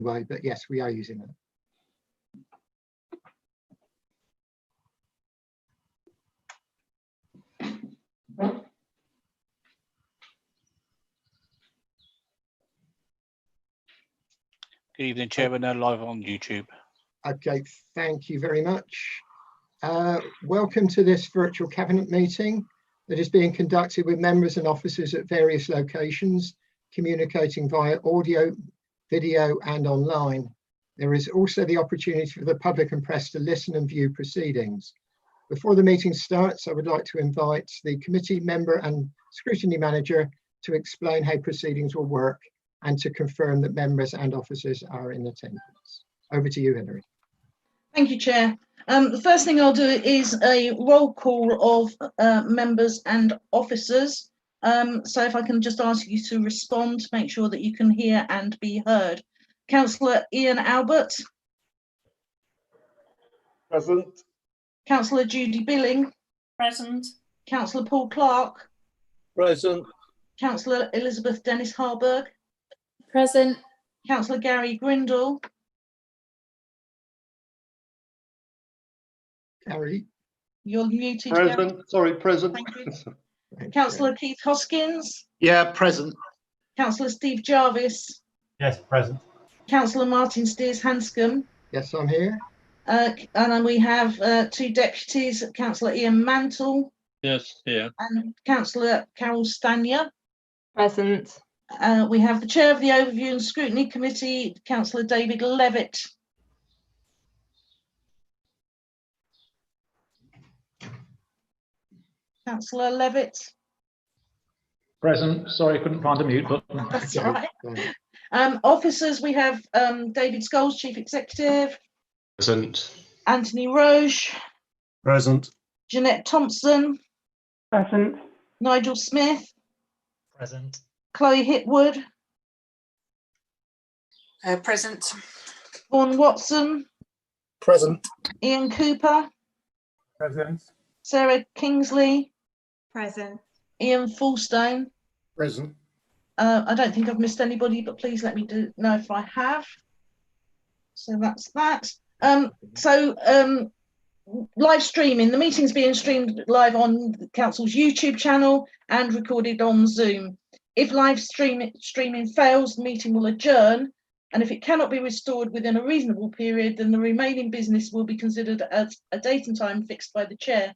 way, but yes, we are using that. Good evening, Chair. We're now live on YouTube. Okay, thank you very much. Welcome to this virtual cabinet meeting that is being conducted with members and officers at various locations, communicating via audio, video and online. There is also the opportunity for the public and press to listen and view proceedings. Before the meeting starts, I would like to invite the committee member and scrutiny manager to explain how proceedings will work and to confirm that members and officers are in attendance. Over to you, Hilary. Thank you, Chair. The first thing I'll do is a roll call of members and officers. So if I can just ask you to respond, make sure that you can hear and be heard. Councillor Ian Albert. Present. Councillor Judy Billing. Present. Councillor Paul Clark. Present. Councillor Elizabeth Dennis Harburg. Present. Councillor Gary Grindle. Gary. You're muted. Present. Gary. Sorry, present. Thank you. Thanks, Councillor Gary. Keith Hoskins. Yeah, present. Councillor Steve Jarvis. Yes, present. Councillor Martin Steers Hanscom. Yes, I'm here. And then we have two deputies, Councillor Ian Mantle Yes, here. and Councillor Carol Stanier. Present. We have the Chair of the Overview and Scrutiny Committee, Councillor David Levitt. Councillor Levitt. Present. Sorry, couldn't find a mute button. That's Okay, all right. fine. Officers, we have David Scholes, Chief Executive, Present. Anthony Roche, Present. Jeanette Thompson, Present. Nigel Smith, Present. Chloe Hitwood, Present. Vaughan Watson, Present. Ian Cooper, Present. Sarah Kingsley, Present. Ian Fullstone. Present. I don't think I've missed anybody, but please let me know if I have. So that's that. Live streaming. The meeting's being streamed live on the Council's YouTube channel and recorded on Zoom. If live streaming fails, the meeting will adjourn, and if it cannot be restored within a reasonable period, then the remaining business will be considered as a date and time fixed by the Chair.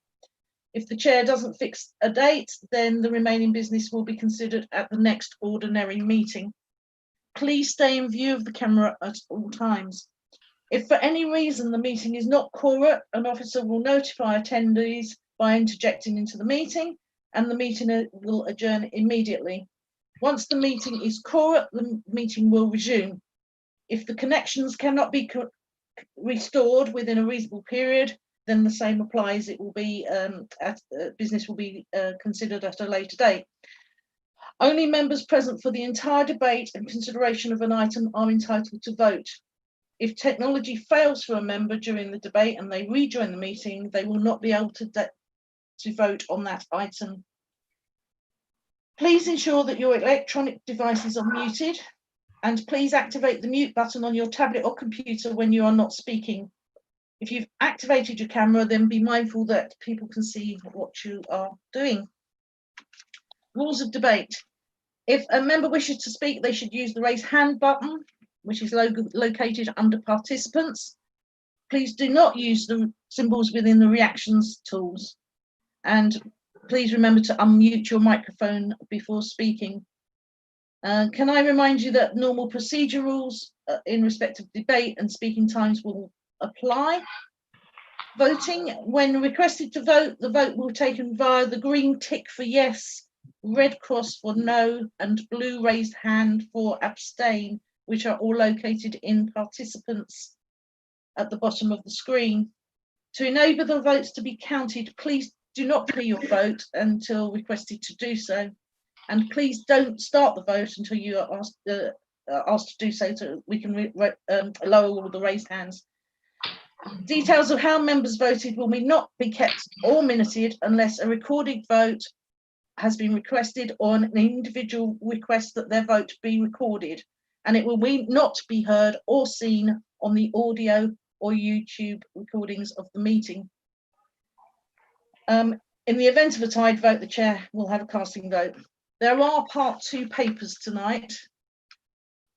If the Chair doesn't fix a date, then the remaining business will be considered at the next ordinary meeting. Please stay in view of the camera at all times. If for any reason the meeting is not quorate, an officer will notify attendees by interjecting into the meeting, and the meeting will adjourn immediately. Once the meeting is quorate, the meeting will resume. If the connections cannot be restored within a reasonable period, then the same applies. It will be business will be considered at a later date. Only members present for the entire debate and consideration of an item are entitled to vote. If technology fails for a member during the debate and they rejoin the meeting, they will not be able to vote on that item. Please ensure that your electronic devices are muted, and please activate the mute button on your tablet or computer when you are not speaking. If you've activated your camera, then be mindful that people can see what you are doing. Rules of debate. If a member wishes to speak, they should use the raise hand button, which is located under participants. Please do not use the symbols within the reactions tools. And please remember to unmute your microphone before speaking. Can I remind you that normal procedure rules in respect of debate and speaking times will apply. Voting. When requested to vote, the vote will be taken via the green tick for yes, red cross for no, and blue raised hand for abstain, which are all located in participants at the bottom of the screen. To enable the votes to be counted, please do not clear your vote until requested to do so. And please don't start the vote until you are asked to do so we can lower all the raised hands. Details of how members voted will not be kept or minuted unless a recorded vote has been requested or an individual requests that their vote be recorded. and it will not be heard or seen on the audio or YouTube recordings of the meeting. In the event of a tied vote, the chair will have a casting vote. There are part 2 papers tonight.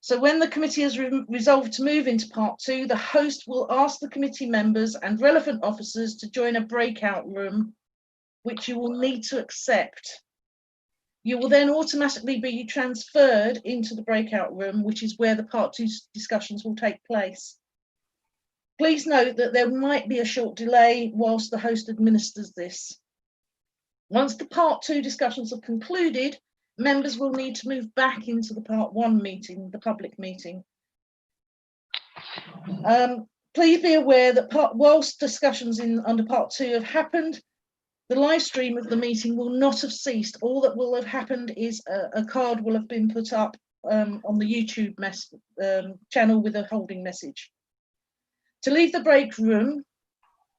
So when the committee has resolved to move into part 2, the host will ask the committee members and relevant officers to join a breakout room, which you will need to accept. You will then automatically be transferred into the breakout room, which is where the part 2 discussions will take place. Please note that there might be a short delay whilst the host administers this. Once the part 2 discussions are concluded, members will need to move back into the part 1 meeting, the public meeting. Please be aware that whilst discussions under part 2 have happened, the live stream of the meeting will not have ceased. All that will have happened is a card will have been put up on the YouTube channel with a holding message. To leave the break room,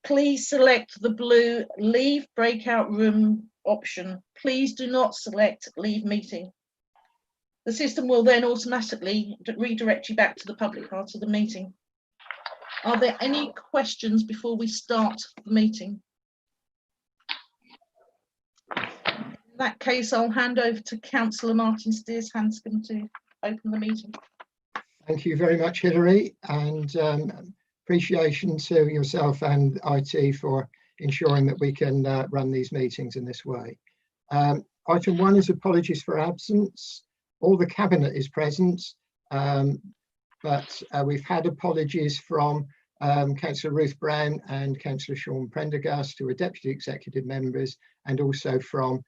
please select the blue Leave Breakout Room option. Please do not select Leave Meeting. The system will then automatically redirect you back to the public part of the meeting. Are there any questions before we start the meeting? In that case, I'll hand over to Councillor Martin Steers-Hanscom to open the meeting. Thank you very much, Hilary, and appreciation to yourself and IT for ensuring that we can run these meetings in this way. Item 1 is apologies for absence. All the cabinet is present, but we've had apologies from Councillor Ruth Brown and Councillor Sean Prendergast, who are deputy executive members, and also from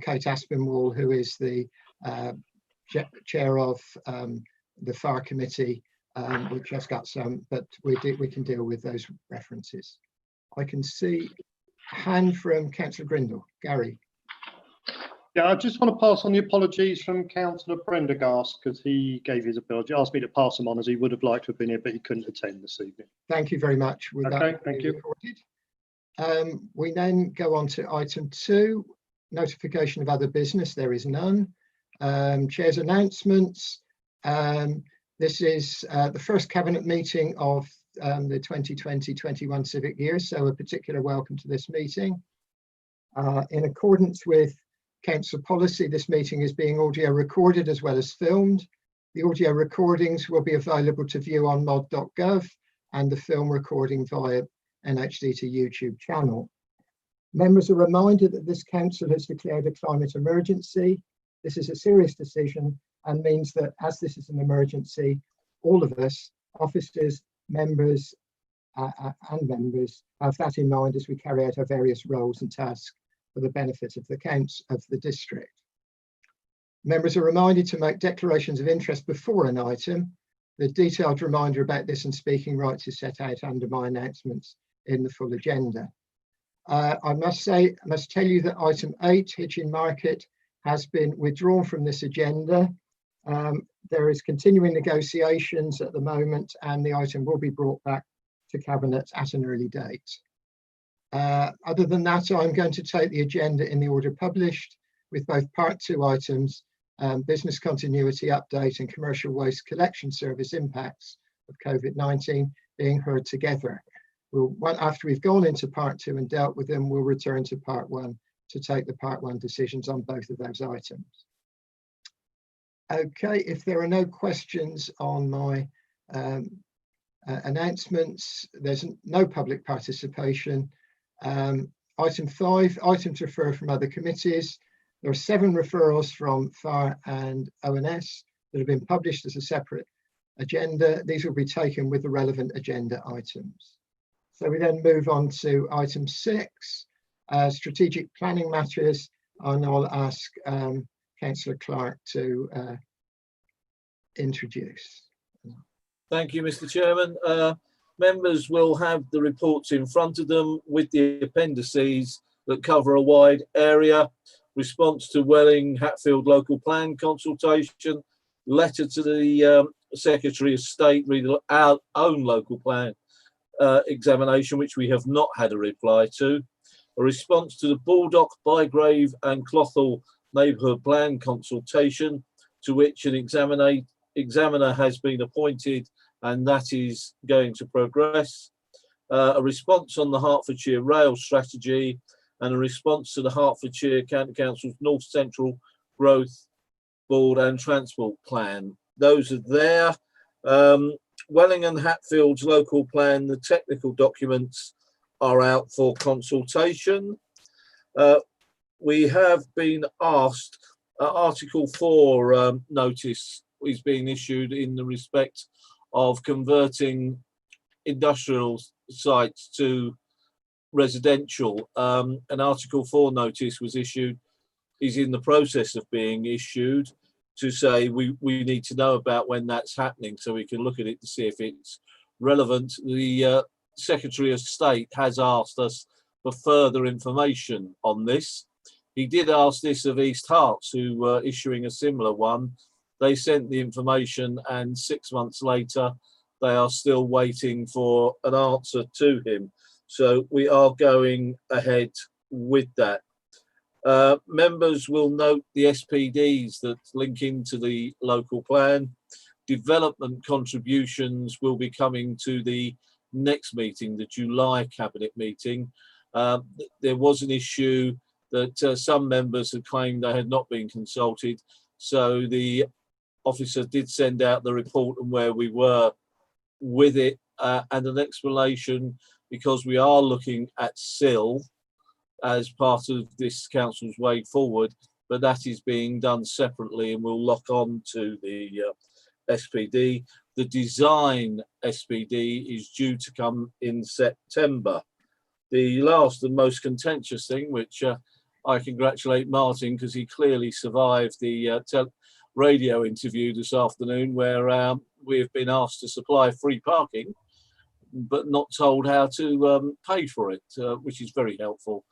Kate Aspinwall, who is the chair of the FAR committee, which has got some, but we can deal with those references. I can see a hand from Councillor Grindle. Gary. Yeah, I just want to pass on the apologies from Councillor Prendergast, because he gave his apology, asked me to pass them on as he would have liked to have been here, but he couldn't attend this evening. Thank you very much. Okay, thank you. We then go on to item 2, notification of other business. There is none. Chair's announcements. This is the first cabinet meeting of the 2020-21 civic year, so a particular welcome to this meeting. In accordance with council policy, this meeting is being audio recorded as well as filmed. The audio recordings will be available to view on mod.gov and the film recording via NHD to YouTube channel. Members are reminded that this council has declared a climate emergency. This is a serious decision and means that as this is an emergency, all of us, officers, members and members, have that in mind as we carry out our various roles and tasks for the benefit of the council of the district. Members are reminded to make declarations of interest before an item. The detailed reminder about this and speaking rights is set out under my announcements in the full agenda. I must tell you that item 8, Hitchin Market, has been withdrawn from this agenda. There is continuing negotiations at the moment, and the item will be brought back to Cabinet at an early date. Other than that, I'm going to take the agenda in the order published, with both part 2 items, business continuity update and commercial waste collection service impacts of COVID-19 being heard together. After we've gone into part 2 and dealt with them, we'll return to part 1 to take the part 1 decisions on both of those items. Okay, if there are no questions on my announcements, there's no public participation. Item 5, items referred from other committees. There are 7 referrals from FAR and ONS that have been published as a separate agenda. These will be taken with the relevant agenda items. So we then move on to item 6, strategic planning matters, and I'll ask Councillor Clark to introduce. Thank you, Mr. Chairman. Members will have the reports in front of them with the appendices that cover a wide area. Response to Welling Hatfield local plan consultation, letter to the Secretary of State reading our own local plan examination, which we have not had a reply to, a response to the Baldock, Bygrave and Clothall neighbourhood plan consultation, to which an examiner has been appointed, and that is going to progress. A response on the Hertfordshire Rail Strategy, and a response to the Hertfordshire County Council's North Central Growth Board and Transport Plan. Those are there. Welling and Hatfield's local plan, the technical documents are out for consultation. We have been asked, Article 4 notice is being issued in the respect of converting industrial sites to residential. An Article 4 notice was issued, is in the process of being issued, to say we need to know about when that's happening so we can look at it to see if it's relevant. The Secretary of State has asked us for further information on this. He did ask this of East Herts, who were issuing a similar one. They sent the information, and 6 months later, they are still waiting for an answer to him. So we are going ahead with that. Members will note the SPDs that link into the local plan. Development contributions will be coming to the next meeting, the July Cabinet meeting. There was an issue that some members had claimed they had not been consulted. So the officer did send out the report on where we were with it, and an explanation, because we are looking at SIL as part of this council's way forward, but that is being done separately and will lock on to the SPD. The design SPD is due to come in September. The last and most contentious thing, which I congratulate Martin, because he clearly survived the radio interview this afternoon, where we have been asked to supply free parking, but not told how to pay for it, which is very helpful.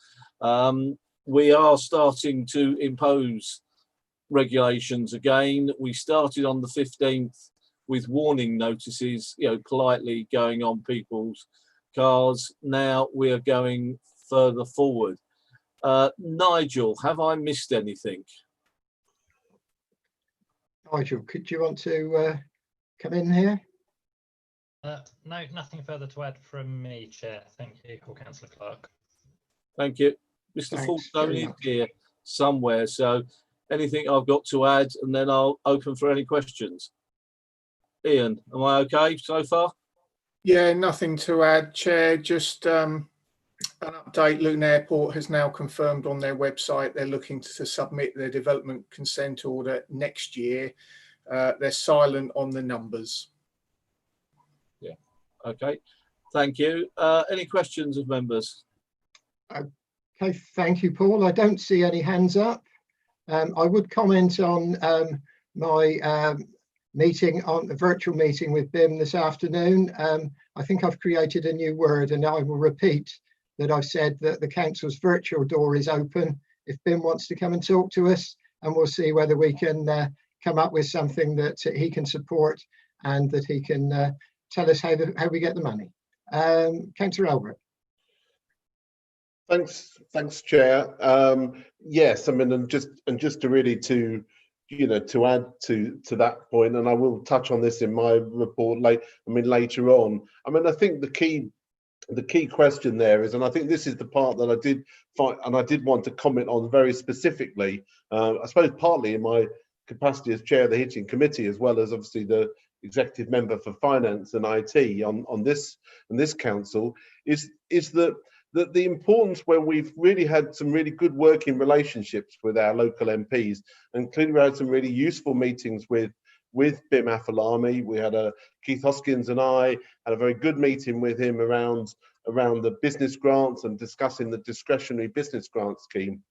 We are starting to impose regulations again. We started on the 15th with warning notices, politely going on people's cars. Now we are going further forward. Nigel, have I missed anything? Nigel, could you want to come in here? No, nothing further to add from me, Chair. Thank you, or Councillor Clark. Thank you. Mr. Fulton is here somewhere, so anything I've got to add, and then I'll open for any questions. Ian, am I okay so far? Yeah, nothing to add, Chair. Just an update. Luton Airport has now confirmed on their website they're looking to submit their development consent order next year. They're silent on the numbers. Yeah, okay. Thank you. Any questions of members? Okay, thank you, Paul. I don't see any hands up. I would comment on my meeting, on the virtual meeting with BIM this afternoon. I think I've created a new word, and I will repeat that I've said that the council's virtual door is open if BIM wants to come and talk to us, and we'll see whether we can come up with something that he can support and that he can tell us how we get the money. Councillor Albert. Thanks, Chair. Yes, I mean, and just to really to add to that point, and I will touch on this in my report later on. I mean, I think the key question there is, and I think this is the part that I did find, and I did want to comment on very specifically. I suppose partly in my capacity as chair of the Hitching Committee, as well as obviously the executive member for finance and IT on this council, is that the importance where we've really had some really good working relationships with our local MPs, and clearly we had some really useful meetings with Bim Afalami. We had Keith Hoskins and I had a very good meeting with him around the business grants and discussing the discretionary business grant scheme.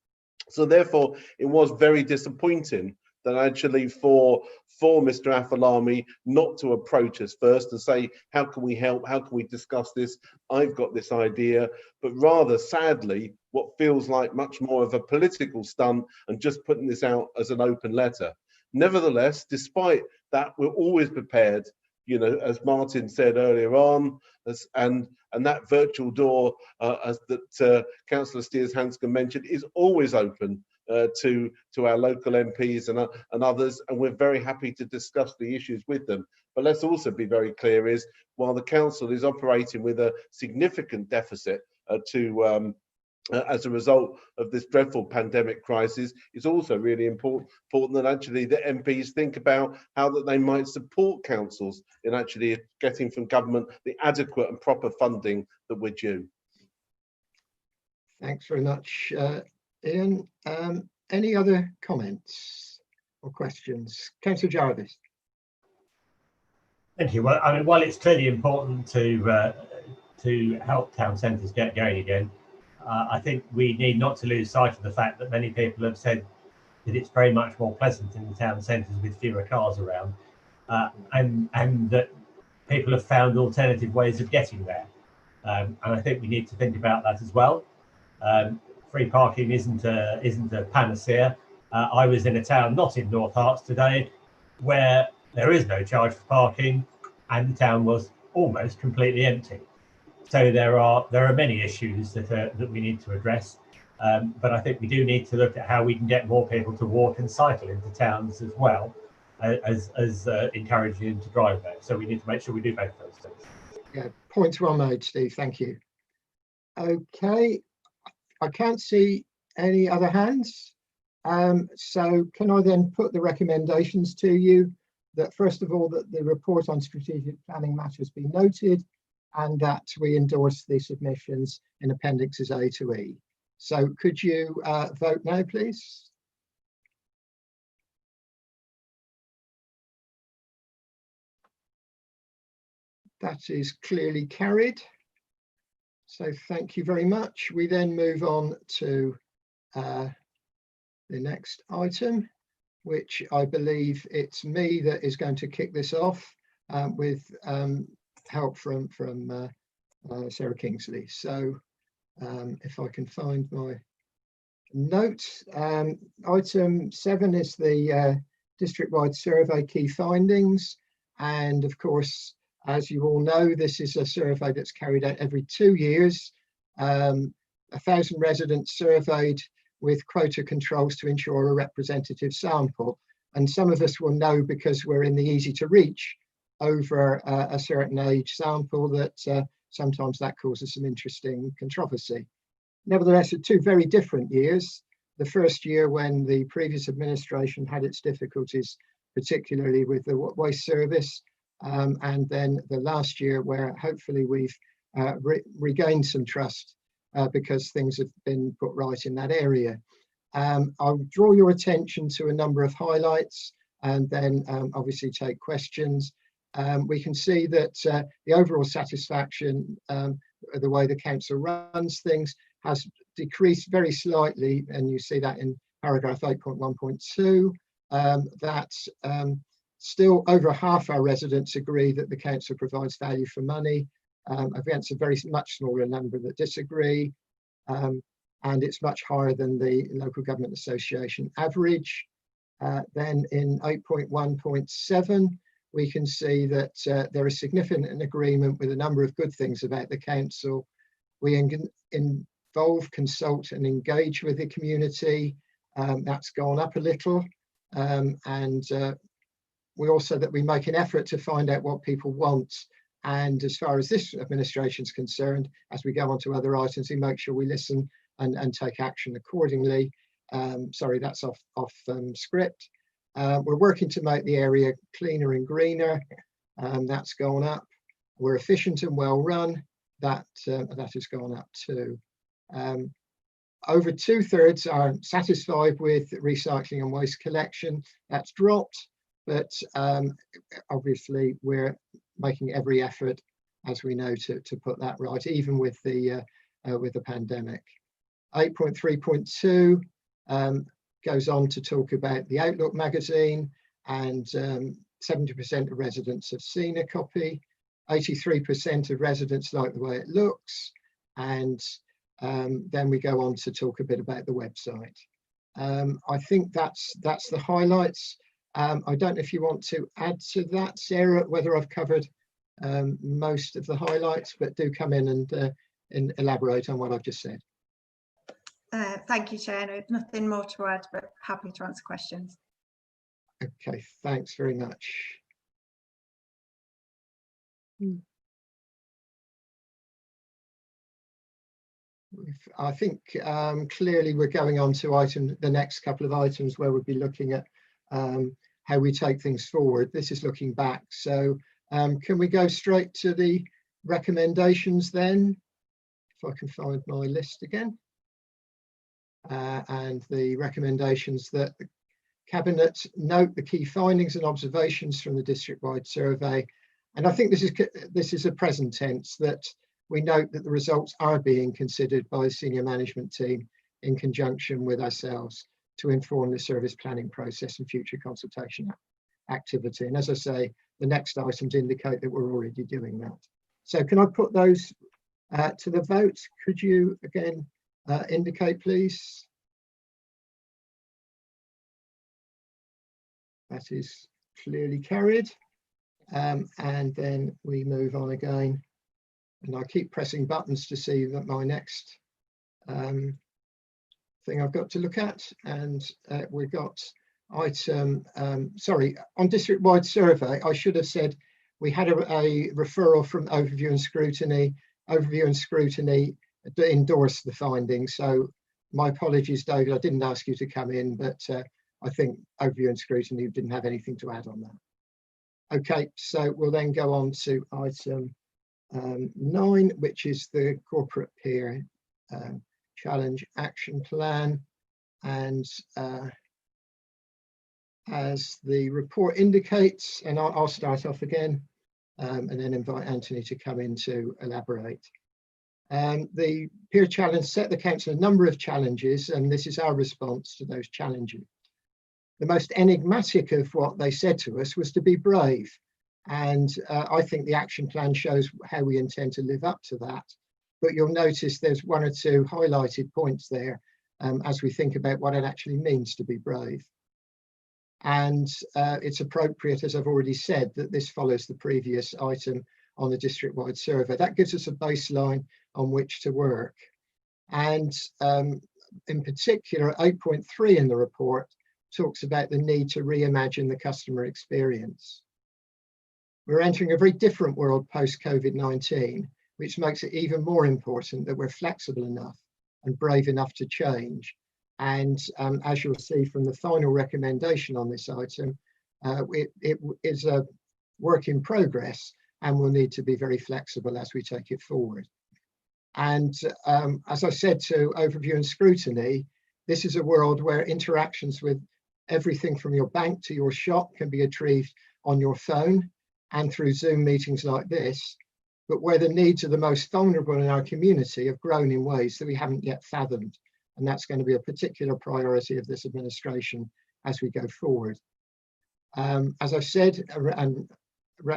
So therefore, it was very disappointing that actually for Mr. Afalami not to approach us first and say, how can we help? How can we discuss this? I've got this idea, but rather sadly, what feels like much more of a political stunt and just putting this out as an open letter. Nevertheless, despite that, we're always prepared, as Martin said earlier on, and that virtual door, as that Councillor Steers-Hanscom mentioned, is always open to our local MPs and others, and we're very happy to discuss the issues with them. But let's also be very clear is, while the council is operating with a significant deficit as a result of this dreadful pandemic crisis, it's also really important that actually the MPs think about how that they might support councils in actually getting from government the adequate and proper funding that we're due. Thanks very much, Ian. Any other comments or questions? Councillor Jarvis. Thank you. Well, I mean, while it's clearly important to help town centres get going again, I think we need not to lose sight of the fact that many people have said that it's very much more pleasant in the town centres with fewer cars around, and that people have found alternative ways of getting there. And I think we need to think about that as well. Free parking isn't a panacea. I was in a town not in North Herts today where there is no charge for parking and the town was almost completely empty. So there are many issues that we need to address, but I think we do need to look at how we can get more people to walk and cycle into towns as well as encouraging them to drive there. So we need to make sure we do both those things. Yeah, points well made, Steve. Thank you. Okay, I can't see any other hands. So can I then put the recommendations to you that first of all that the report on strategic planning matters be noted, and that we endorse the submissions in appendixes A to E. So could you vote now, please? That is clearly carried. So thank you very much. We then move on to the next item, which I believe it's me that is going to kick this off with help from Sarah Kingsley. So if I can find my notes, item 7 is the district-wide survey key findings, and of course, as you all know, this is a survey that's carried out every 2 years. 1,000 residents surveyed with quota controls to ensure a representative sample, and some of us will know because we're in the easy to reach over a certain age sample that sometimes that causes some interesting controversy. Nevertheless, it's 2 very different years. The first year when the previous administration had its difficulties, particularly with the waste service, and then the last year where hopefully we've regained some trust because things have been put right in that area. I'll draw your attention to a number of highlights and then obviously take questions. We can see that the overall satisfaction of the way the council runs things has decreased very slightly, and you see that in paragraph 8.1.2. That's still over half our residents agree that the council provides value for money, against a very much smaller number that disagree, and it's much higher than the Local Government Association average. Then in 8.1.7, we can see that there is significant agreement with a number of good things about the council. We involve, consult and engage with the community. That's gone up a little. And we also that we make an effort to find out what people want. And as far as this administration is concerned, as we go on to other items, we make sure we listen and take action accordingly. Sorry, that's off script. We're working to make the area cleaner and greener. That's gone up. We're efficient and well run. That has gone up too. Over 2/3 are satisfied with recycling and waste collection. That's dropped, but obviously we're making every effort, as we know, to put that right, even with the pandemic. 8.3.2 goes on to talk about the Outlook magazine, and 70% of residents have seen a copy. 83% of residents like the way it looks, and then we go on to talk a bit about the website. I think that's the highlights. I don't know if you want to add to that, Sarah, whether I've covered most of the highlights, but do come in and elaborate on what I've just said. Thank you, Chair. No, nothing more to add, but happy to answer questions. Okay, thanks very much. I think clearly we're going on to the next couple of items where we'll be looking at how we take things forward. This is looking back. So can we go straight to the recommendations then? If I can find my list again. And the recommendations that the Cabinet note the key findings and observations from the district-wide survey. And I think this is a present tense, that we note that the results are being considered by the senior management team in conjunction with ourselves to inform the service planning process and future consultation activity. And as I say, the next items indicate that we're already doing that. So can I put those to the vote? Could you again indicate, please? That is clearly carried. And then we move on again. And I keep pressing buttons to see that my next thing I've got to look at. And we've got item, sorry, on district-wide survey, I should have said we had a referral from overview and scrutiny. Overview and scrutiny endorsed the findings. So my apologies, David, I didn't ask you to come in, but I think overview and scrutiny didn't have anything to add on that. Okay, so we'll then go on to item 9, which is the corporate peer challenge action plan. And as the report indicates, and I'll start off again and then invite Anthony to come in to elaborate. The peer challenge set the council a number of challenges, and this is our response to those challenges. The most enigmatic of what they said to us was to be brave. And I think the action plan shows how we intend to live up to that. But you'll notice there's 1 or 2 highlighted points there as we think about what it actually means to be brave. And it's appropriate, as I've already said, that this follows the previous item on the district-wide survey. That gives us a baseline on which to work. And in particular, 8.3 in the report talks about the need to reimagine the customer experience. We're entering a very different world post-COVID-19, which makes it even more important that we're flexible enough and brave enough to change. And as you'll see from the final recommendation on this item, it is a work in progress and will need to be very flexible as we take it forward. And as I said to overview and scrutiny, this is a world where interactions with everything from your bank to your shop can be achieved on your phone and through Zoom meetings like this, but where the needs of the most vulnerable in our community have grown in ways that we haven't yet fathomed. And that's going to be a particular priority of this administration as we go forward. As I said, and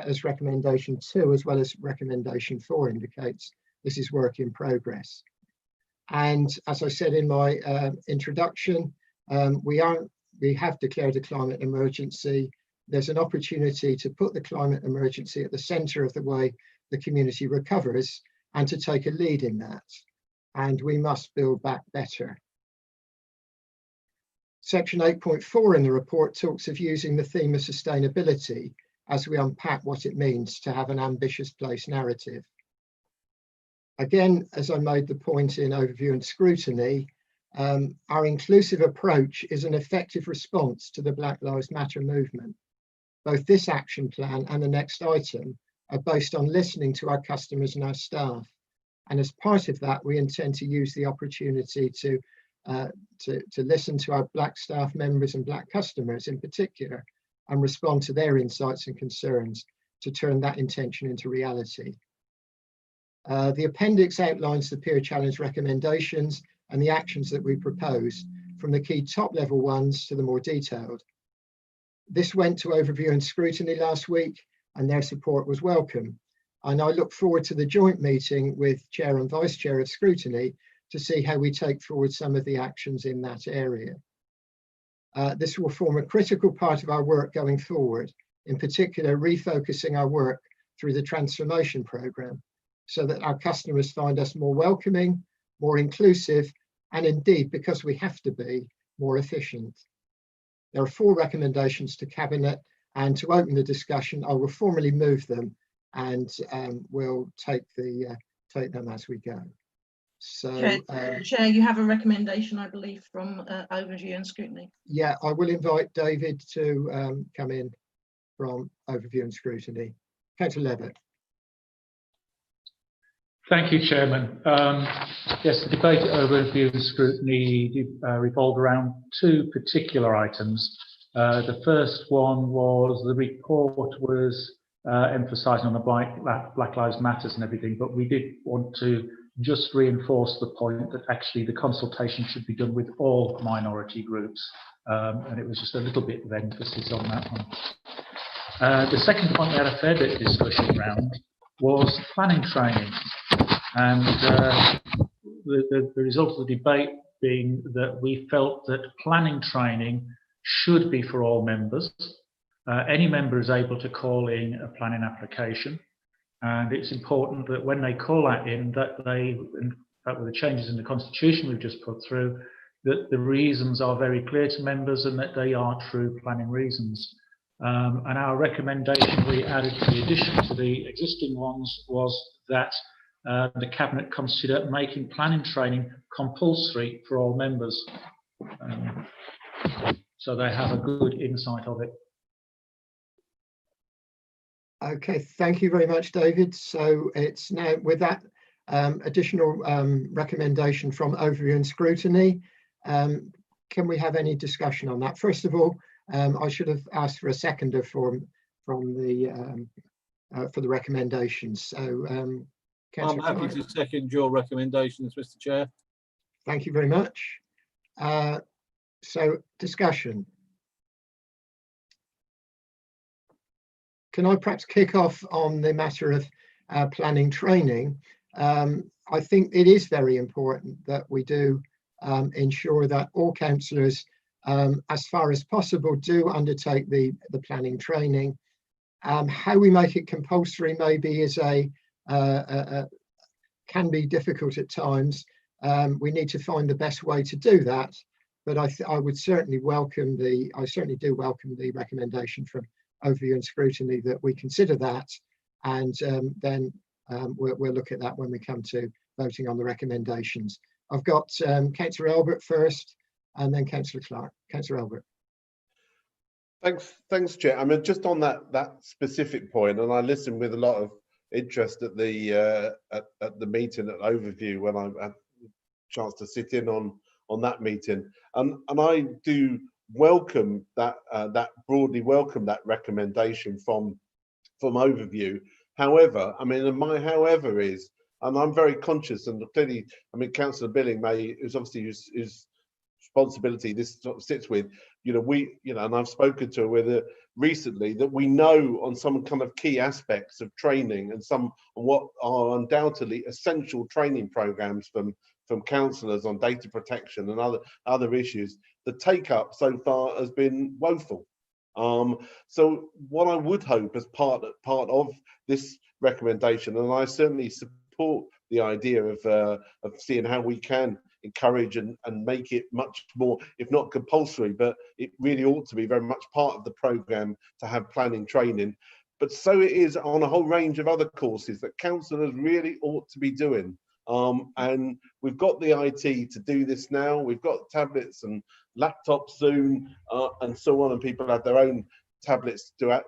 as recommendation 2, as well as recommendation 4 indicates, this is work in progress. And as I said in my introduction, we have declared a climate emergency. There's an opportunity to put the climate emergency at the centre of the way the community recovers and to take a lead in that. And we must build back better. Section 8.4 in the report talks of using the theme of sustainability as we unpack what it means to have an ambitious place narrative. Again, as I made the point in overview and scrutiny, our inclusive approach is an effective response to the Black Lives Matter movement. Both this action plan and the next item are based on listening to our customers and our staff. And as part of that, we intend to use the opportunity to listen to our Black staff members and Black customers in particular, and respond to their insights and concerns to turn that intention into reality. The appendix outlines the peer challenge recommendations and the actions that we propose, from the key top-level ones to the more detailed. This went to overview and scrutiny last week, and their support was welcome. And I look forward to the joint meeting with Chair and Vice Chair of Scrutiny to see how we take forward some of the actions in that area. This will form a critical part of our work going forward, in particular refocusing our work through the transformation programme so that our customers find us more welcoming, more inclusive, and indeed because we have to be more efficient. There are 4 recommendations to Cabinet, and to open the discussion, I will formally move them, and we'll take them as we go. So, Chair, you have a recommendation, I believe, from Overview and Scrutiny. yeah, I will invite David to come in from Overview and Scrutiny. Councillor Levitt. Thank you, Chairman. Yes, the debate at Overview and Scrutiny revolved around 2 particular items. The first one was the report was emphasising on the Black Lives Matters and everything, but we did want to just reinforce the point that actually the consultation should be done with all minority groups, and it was just a little bit of emphasis on that one. The second point we had a fair bit of discussion around was planning training, and the result of the debate being that we felt that planning training should be for all members. Any member is able to call in a planning application, and it's important that when they call that in, that they, in fact with the changes in the constitution we've just put through, that the reasons are very clear to members and that they are true planning reasons. And our recommendation we added to the addition to the existing ones was that the Cabinet consider making planning training compulsory for all members, so they have a good insight of it. Okay, thank you very much, David. So it's now with that additional recommendation from Overview and Scrutiny. Can we have any discussion on that? First of all, I should have asked for a seconder for the recommendations. So, I'm happy to second your recommendations, Mr. Chair. Thank you very much. So, discussion. Can I perhaps kick off on the matter of planning training? I think it is very important that we do ensure that all councillors, as far as possible, do undertake the planning training. How we make it compulsory maybe is can be difficult at times. We need to find the best way to do that, but I would certainly welcome I certainly do welcome the recommendation from Overview and Scrutiny that we consider that, and then we'll look at that when we come to voting on the recommendations. I've got Councillor Elbert first, and then Councillor Clark. Councillor Elbert. Thanks, Chair. I mean, just on that specific point, and I listened with a lot of interest at the meeting at Overview when I had a chance to sit in on that meeting, and I do welcome that broadly welcome that recommendation from Overview. However, I mean, my however is, and I'm very conscious, and clearly, I mean, Councillor Billing is obviously his responsibility this sort of sits with, and I've spoken to her with it recently, that we know on some kind of key aspects of training and some on what are undoubtedly essential training programs from councillors on data protection and other issues, the take up so far has been woeful. So what I would hope as part of this recommendation, and I certainly support the idea of seeing how we can encourage and make it much more, if not compulsory, but it really ought to be very much part of the programme to have planning training. But so it is on a whole range of other courses that councillors really ought to be doing. And we've got the IT to do this now. We've got tablets and laptops soon, and so on, and people have their own tablets to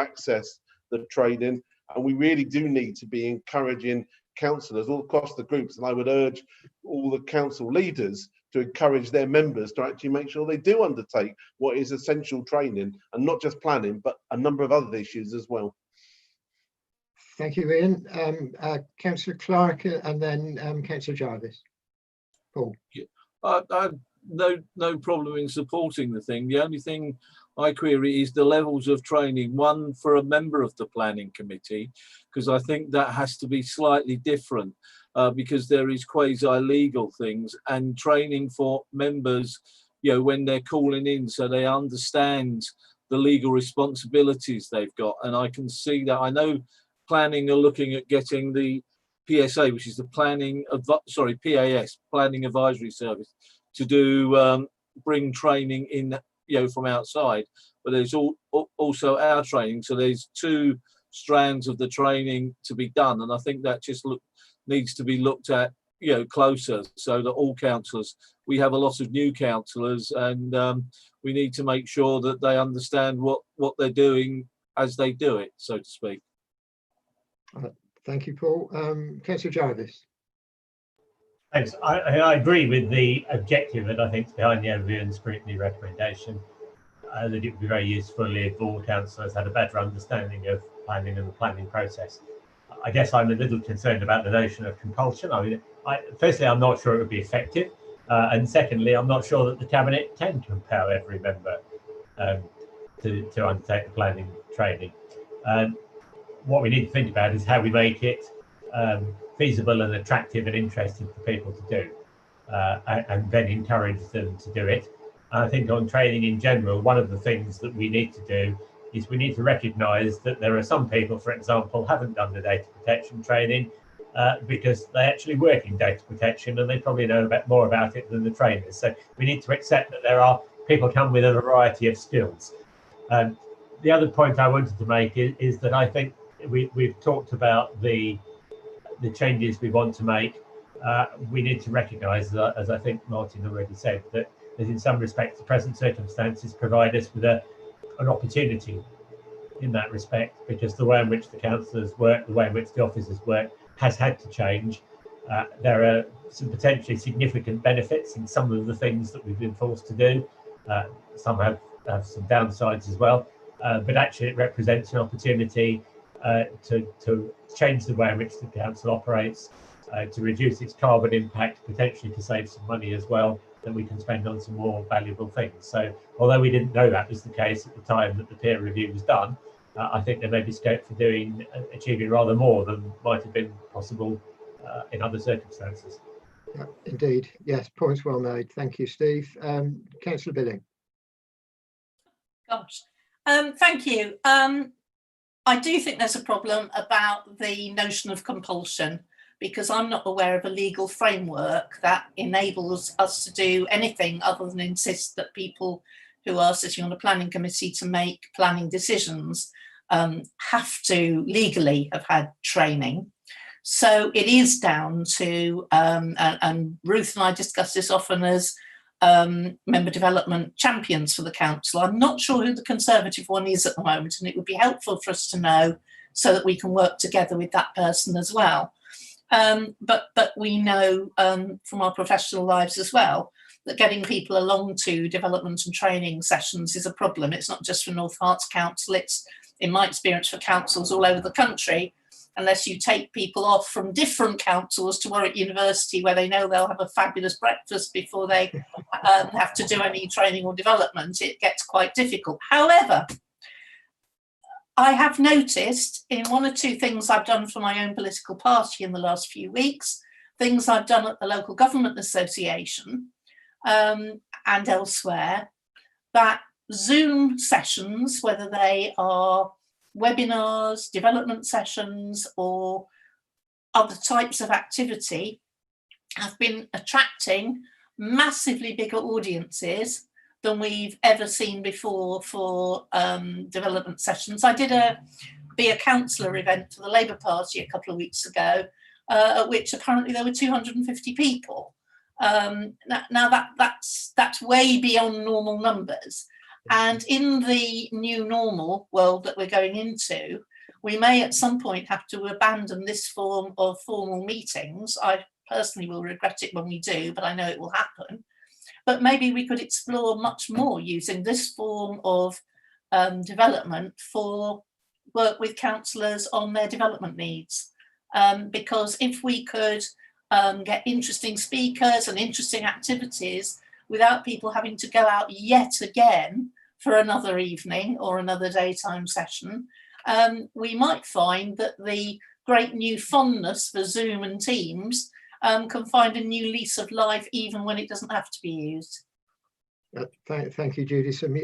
access the training. And we really do need to be encouraging councillors all across the groups, and I would urge all the council leaders to encourage their members to actually make sure they do undertake what is essential training, and not just planning, but a number of other issues as well. Thank you, Ian. Councillor Clark, and then Councillor Jarvis. Paul. I have no problem in supporting the thing. The only thing I query is the levels of training. One for a member of the planning committee, because I think that has to be slightly different, because there is quasi-legal things, and training for members, when they're calling in, so they understand the legal responsibilities they've got. And I can see that. I know planning are looking at getting the PSA, which is the PAS, Planning Advisory Service, to do bring training in, from outside. But there's also our training. So there's two strands of the training to be done, and I think that just needs to be looked at, closer, so that all councillors, we have a lot of new councillors, and we need to make sure that they understand what they're doing as they do it, so to speak. Thank you, Paul. Councillor Jarvis. Thanks. I agree with the objective that I think is behind the overview and scrutiny recommendation, that it would be very useful if all councillors had a better understanding of planning and the planning process. I guess I'm a little concerned about the notion of compulsion. I mean, firstly, I'm not sure it would be effective. And secondly, I'm not sure that the Cabinet can compel every member to undertake the planning training. What we need to think about is how we make it feasible and attractive and interesting for people to do, and then encourage them to do it. And I think on training in general, one of the things that we need to do is we need to recognise that there are some people, for example, haven't done the data protection training because they actually work in data protection and they probably know more about it than the trainers. So we need to accept that there are people come with a variety of skills. The other point I wanted to make is that I think we've talked about the changes we want to make. We need to recognise, as I think Martin already said, that in some respects the present circumstances provide us with an opportunity in that respect, because the way in which the councillors work, the way in which the officers work has had to change. There are some potentially significant benefits in some of the things that we've been forced to do. Some have some downsides as well, but actually it represents an opportunity to change the way in which the council operates, to reduce its carbon impact, potentially to save some money as well, that we can spend on some more valuable things. So although we didn't know that was the case at the time that the peer review was done, I think there may be scope for achieving rather more than might have been possible in other circumstances. Yeah, indeed. Yes, points well made. Thank you, Steve. Councillor Billing. Gosh, thank you. I do think there's a problem about the notion of compulsion, because I'm not aware of a legal framework that enables us to do anything other than insist that people who are sitting on a planning committee to make planning decisions have to legally have had training. So it is down to, and Ruth and I discuss this often as member development champions for the council. I'm not sure who the Conservative one is at the moment, and it would be helpful for us to know so that we can work together with that person as well. But we know from our professional lives as well that getting people along to development and training sessions is a problem. It's not just for North Herts Council, it's, in my experience, for councils all over the country, unless you take people off from different councils to Warwick University, where they know they'll have a fabulous breakfast before they have to do any training or development. It gets quite difficult. However, I have noticed in one or two things I've done for my own political party in the last few weeks, things I've done at the Local Government Association and elsewhere, that Zoom sessions, whether they are webinars, development sessions, or other types of activity, have been attracting massively bigger audiences than we've ever seen before for development sessions. I did a Be a Councillor event for the Labour Party a couple of weeks ago, at which apparently there were 250 people. Now that's way beyond normal numbers. And in the new normal world that we're going into, we may at some point have to abandon this form of formal meetings. I personally will regret it when we do, but I know it will happen. But maybe we could explore much more using this form of development for work with councillors on their development needs. Because if we could get interesting speakers and interesting activities without people having to go out yet again for another evening or another daytime session, we might find that the great new fondness for Zoom and Teams can find a new lease of life even when it doesn't have to be used. Thank you, Judy. Some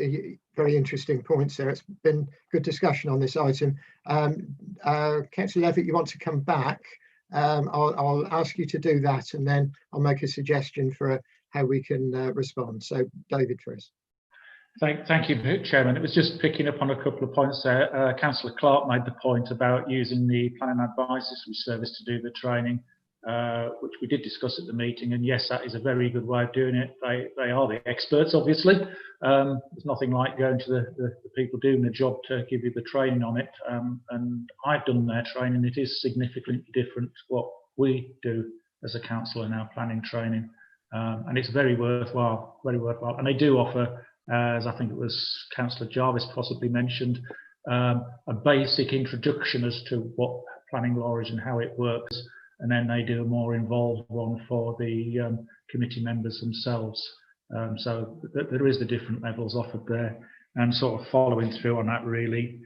very interesting points there. It's been good discussion on this item. Councillor Levitt, you want to come back? I'll ask you to do that, and then I'll make a suggestion for how we can respond. So, David first. Thank you, Chairman. It was just picking up on a couple of points there. Councillor Clark made the point about using the Planning Advisory Service to do the training, which we did discuss at the meeting. And yes, that is a very good way of doing it. They are the experts, obviously. There's nothing like going to the people doing the job to give you the training on it. And I've done their training. It is significantly different to what we do as a council in our planning training. And it's very worthwhile, very worthwhile. And they do offer, as I think it was Councillor Jarvis possibly mentioned, a basic introduction as to what planning law is and how it works, and then they do a more involved one for the committee members themselves. So there is the different levels offered there, and sort of following through on that really.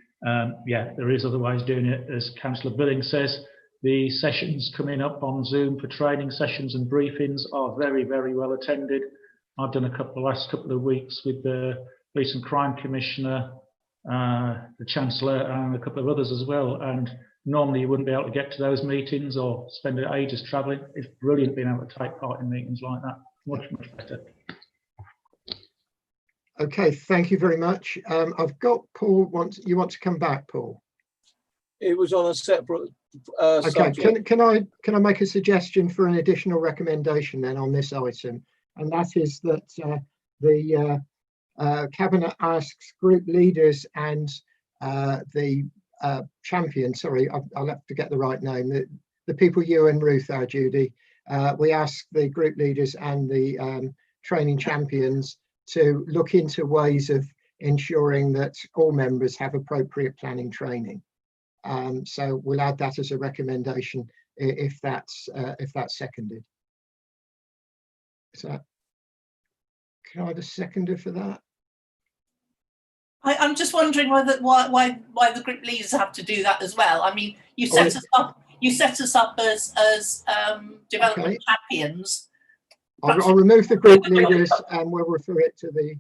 Yeah, there is other ways of doing it. As Councillor Billing says, the sessions coming up on Zoom for training sessions and briefings are very, very well attended. I've done last couple of weeks with the Police and Crime Commissioner, the Chancellor, and a couple of others as well. And normally you wouldn't be able to get to those meetings or spend ages travelling. It's brilliant being able to take part in meetings like that. Much, much better. Okay, thank you very much. I've got Paul. You want to come back, Paul? It was on a separate okay. subject. Can I make a suggestion for an additional recommendation then on this item? And that is that the Cabinet asks group leaders and the champion, sorry, I'll have to get the right name, the people you and Ruth are, Judy. We ask the group leaders and the training champions to look into ways of ensuring that all members have appropriate planning training. So we'll add that as a recommendation if that's seconded. So, can I have a seconder for that? I'm just wondering why the group leaders have to do that as well. I mean, you set us up. You set us up as development champions. I'll remove the group leaders and we'll refer it to the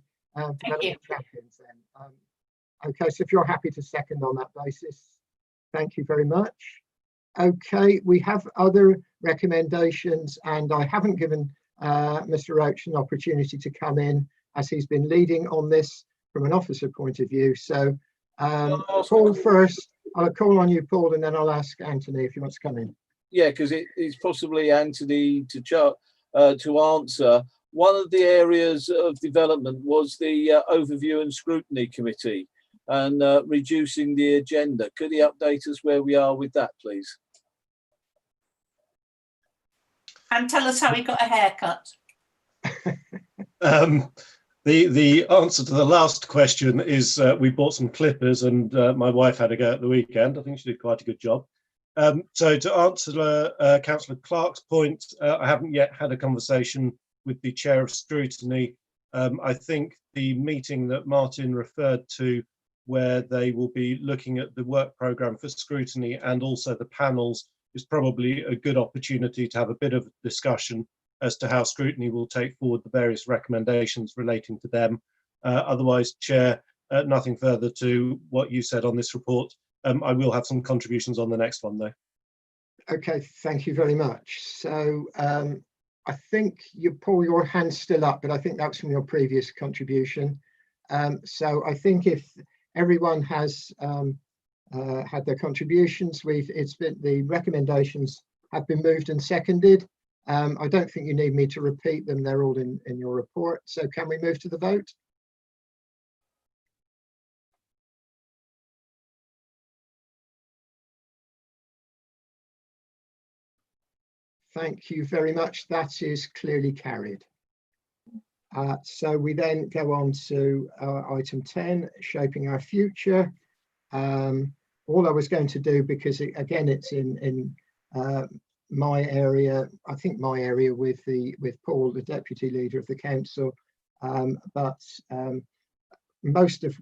development champions then. Okay, so if you're happy to second on that basis, thank you very much. Okay, we have other recommendations, and I haven't given Mr. Roach an opportunity to come in as he's been leading on this from an officer point of view. So Paul first, I'll call on you, Paul, and then I'll ask Anthony if he wants to come in. Yeah, because it's possibly Anthony to answer. One of the areas of development was the overview and scrutiny committee and reducing the agenda. Could he update us where we are with that, please? And tell us how he got a haircut. The answer to the last question is we bought some clippers, and my wife had a go at the weekend. I think she did quite a good job. So to answer Councillor Clark's point, I haven't yet had a conversation with the Chair of Scrutiny. I think the meeting that Martin referred to, where they will be looking at the work programme for scrutiny and also the panels, is probably a good opportunity to have a bit of discussion as to how scrutiny will take forward the various recommendations relating to them. Otherwise, Chair, nothing further to what you said on this report. I will have some contributions on the next one, though. Okay, thank you very much. So I think Paul, your hand's still up, but I think that's from your previous contribution. So I think if everyone has had their contributions, the recommendations have been moved and seconded. I don't think you need me to repeat them. They're all in your report. So can we move to the vote? Thank you very much. That is clearly carried. So we then go on to item 10, shaping our future. All I was going to do, because again it's in my area, I think my area with Paul, the deputy leader of the council, but most of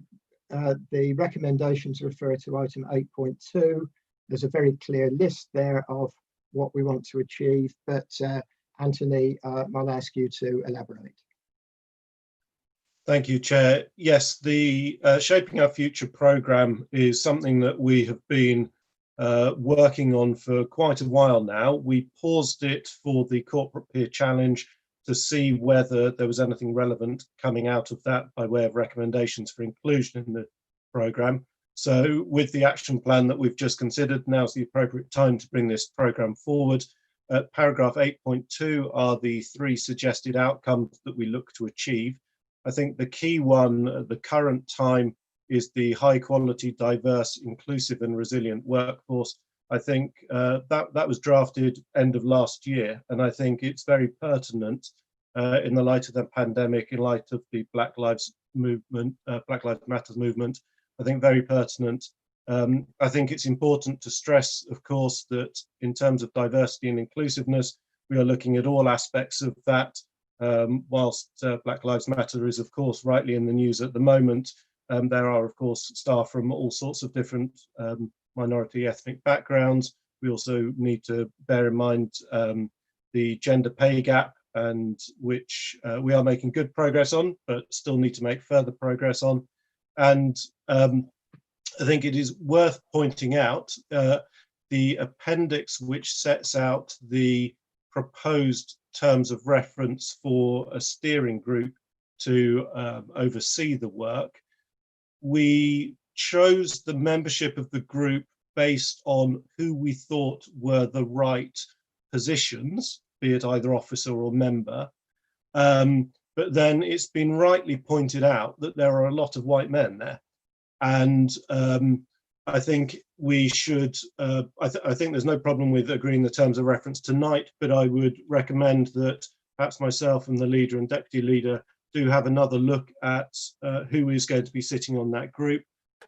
the recommendations refer to item 8.2. There's a very clear list there of what we want to achieve, but Anthony, I'll ask you to elaborate. Thank you, Chair. Yes, the Shaping Our Future programme is something that we have been working on for quite a while now. We paused it for the Corporate Peer Challenge to see whether there was anything relevant coming out of that by way of recommendations for inclusion in the programme. So with the action plan that we've just considered, now's the appropriate time to bring this programme forward. Paragraph 8.2 are the 3 suggested outcomes that we look to achieve. I think the key one at the current time is the high quality, diverse, inclusive and resilient workforce. I think that was drafted end of last year, and I think it's very pertinent in the light of the pandemic, in light of the Black Lives Matter movement. I think very pertinent. I think it's important to stress, of course, that in terms of diversity and inclusiveness, we are looking at all aspects of that. Whilst Black Lives Matter is, of course, rightly in the news at the moment, there are, of course, staff from all sorts of different minority ethnic backgrounds. We also need to bear in mind the gender pay gap, and which we are making good progress on, but still need to make further progress on. And I think it is worth pointing out the appendix which sets out the proposed terms of reference for a steering group to oversee the work. We chose the membership of the group based on who we thought were the right positions, be it either officer or member. But then it's been rightly pointed out that there are a lot of white men there. And I think we should, I think there's no problem with agreeing the terms of reference tonight, but I would recommend that perhaps myself and the leader and deputy leader do have another look at who is going to be sitting on that group.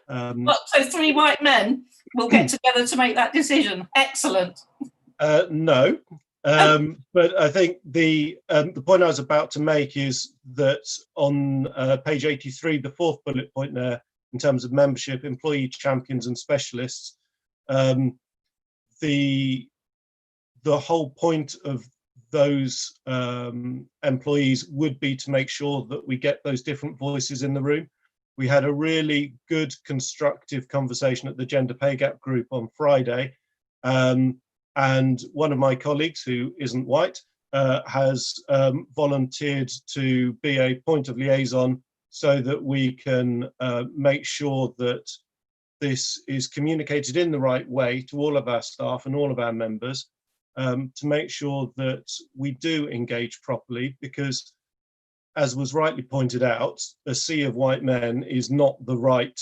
So 3 white men will get together to make that decision. Excellent. No, but I think the point I was about to make is that on page 83, the 4th bullet point there, in terms of membership, employee champions and specialists, the whole point of those employees would be to make sure that we get those different voices in the room. We had a really good constructive conversation at the Gender Pay Gap group on Friday, and one of my colleagues who isn't white has volunteered to be a point of liaison so that we can make sure that this is communicated in the right way to all of our staff and all of our members, to make sure that we do engage properly, because as was rightly pointed out, a sea of white men is not the right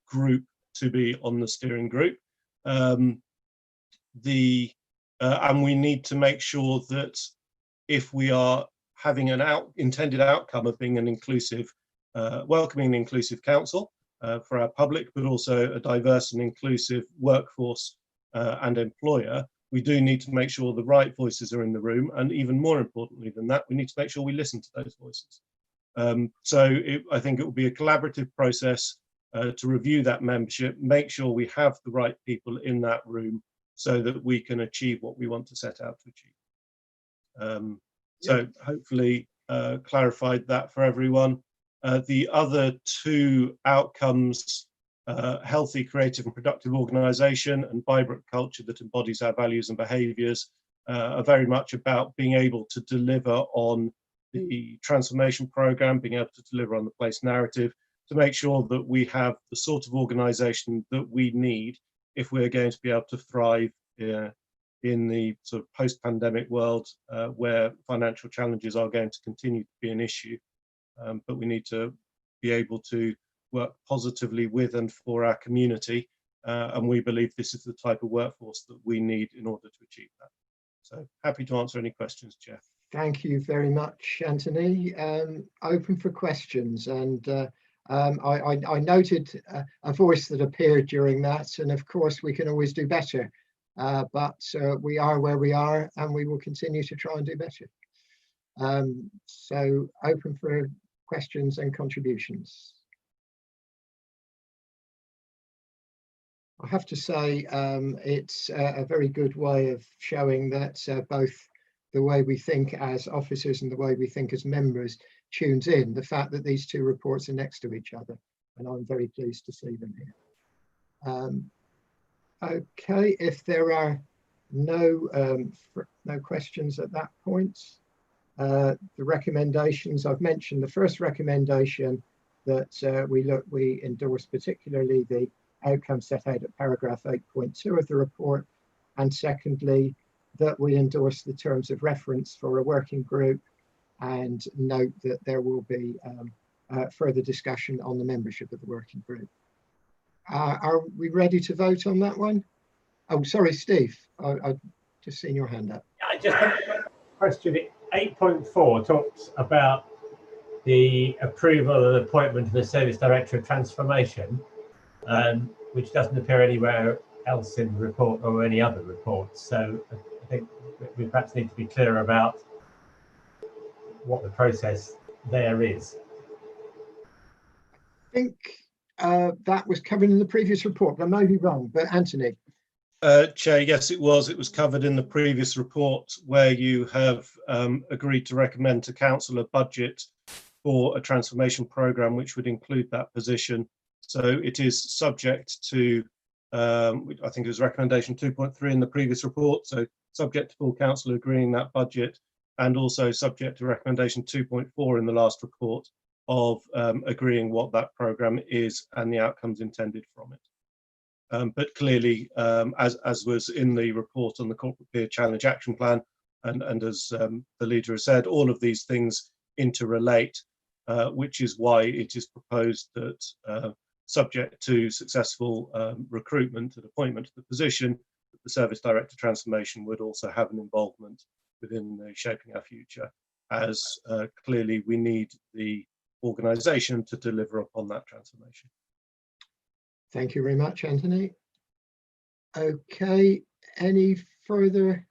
group to be on the steering group. And we need to make sure that if we are having an intended outcome of being an inclusive, welcoming and inclusive council for our public, but also a diverse and inclusive workforce and employer, we do need to make sure the right voices are in the room, and even more importantly than that, we need to make sure we listen to those voices. I think it will be a collaborative process to review that membership, make sure we have the right people in that room so that we can achieve what we want to set out to achieve. So hopefully clarified that for everyone. The other 2 outcomes, healthy, creative and productive organisation and vibrant culture that embodies our values and behaviours, are very much about being able to deliver on the transformation programme, being able to deliver on the place narrative, to make sure that we have the sort of organisation that we need if we're going to be able to thrive in the sort of post-pandemic world where financial challenges are going to continue to be an issue. But we need to be able to work positively with and for our community, and we believe this is the type of workforce that we need in order to achieve that. So happy to answer any questions, Chair. Thank you very much, Anthony. Open for questions, and I noted a voice that appeared during that, and of course we can always do better, but we are where we are and we will continue to try and do better. So open for questions and contributions. I have to say it's a very good way of showing that both the way we think as officers and the way we think as members tunes in, the fact that these 2 reports are next to each other, and I'm very pleased to see them here. Okay, if there are no questions at that point, the recommendations I've mentioned. The first recommendation that we endorse particularly the outcome set out at paragraph 8.2 of the report, and secondly that we endorse the terms of reference for a working group, and note that there will be further discussion on the membership of the working group. Are we ready to vote on that one? Oh, sorry, Steve, I've just seen your hand up. I just have a question. 8.4 talks about the approval and appointment of the Service Director of Transformation, which doesn't appear anywhere else in the report or any other report. So I think we perhaps need to be clear about what the process there is. I think that was covered in the previous report, but I may be wrong. But Anthony. Chair, yes, it was. It was covered in the previous report, where you have agreed to recommend to Council a budget for a transformation programme which would include that position. So it is subject to, I think it was recommendation 2.3 in the previous report, so subject to full Council agreeing that budget, and also subject to recommendation 2.4 in the last report of agreeing what that programme is and the outcomes intended from it. But clearly, as was in the report on the Corporate Peer Challenge Action Plan, and as the leader has said, all of these things interrelate, which is why it is proposed that, subject to successful recruitment and appointment to the position, the Service Director Transformation would also have an involvement within the Shaping Our Future, as clearly we need the organisation to deliver upon that transformation. Thank you very much, Anthony. Okay, any further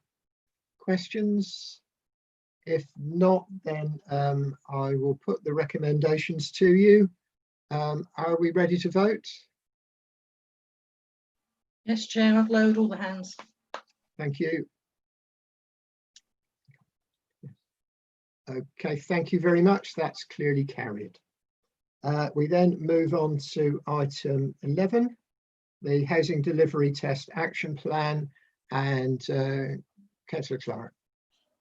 questions? If not, then I will put the recommendations to you. Are we ready to vote? Yes, Chair, I've lowered all the hands. Thank you. Okay, thank you very much. That's clearly carried. We then move on to item 11, the Housing Delivery Test Action Plan, and Councillor Clark.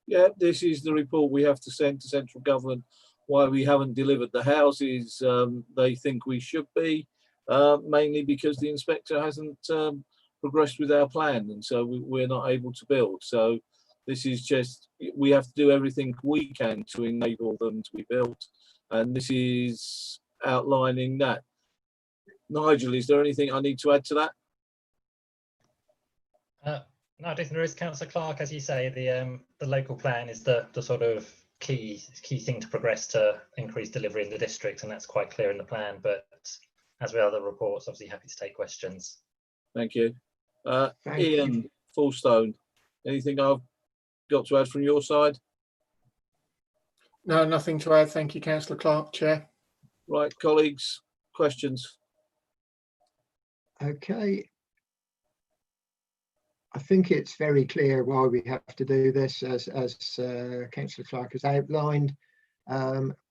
Yeah, this is the report we have to send to central government why we haven't delivered the houses they think we should be, mainly because the inspector hasn't progressed with our plan, and so we're not able to build. So this is just, we have to do everything we can to enable them to be built, and this is outlining that. Nigel, is there anything I need to add to that? No, I don't think there is, Councillor Clark. As you say, the local plan is the sort of key thing to progress to increase delivery in the district, and that's quite clear in the plan. But as with other reports, obviously happy to take questions. Thank you. Thank Ian you. Fullstone, anything I've got to add from your side? No, nothing to add. Thank you, Councillor Clark, Chair. Right, colleagues, questions? Okay. I think it's very clear why we have to do this, as Councillor Clark has outlined.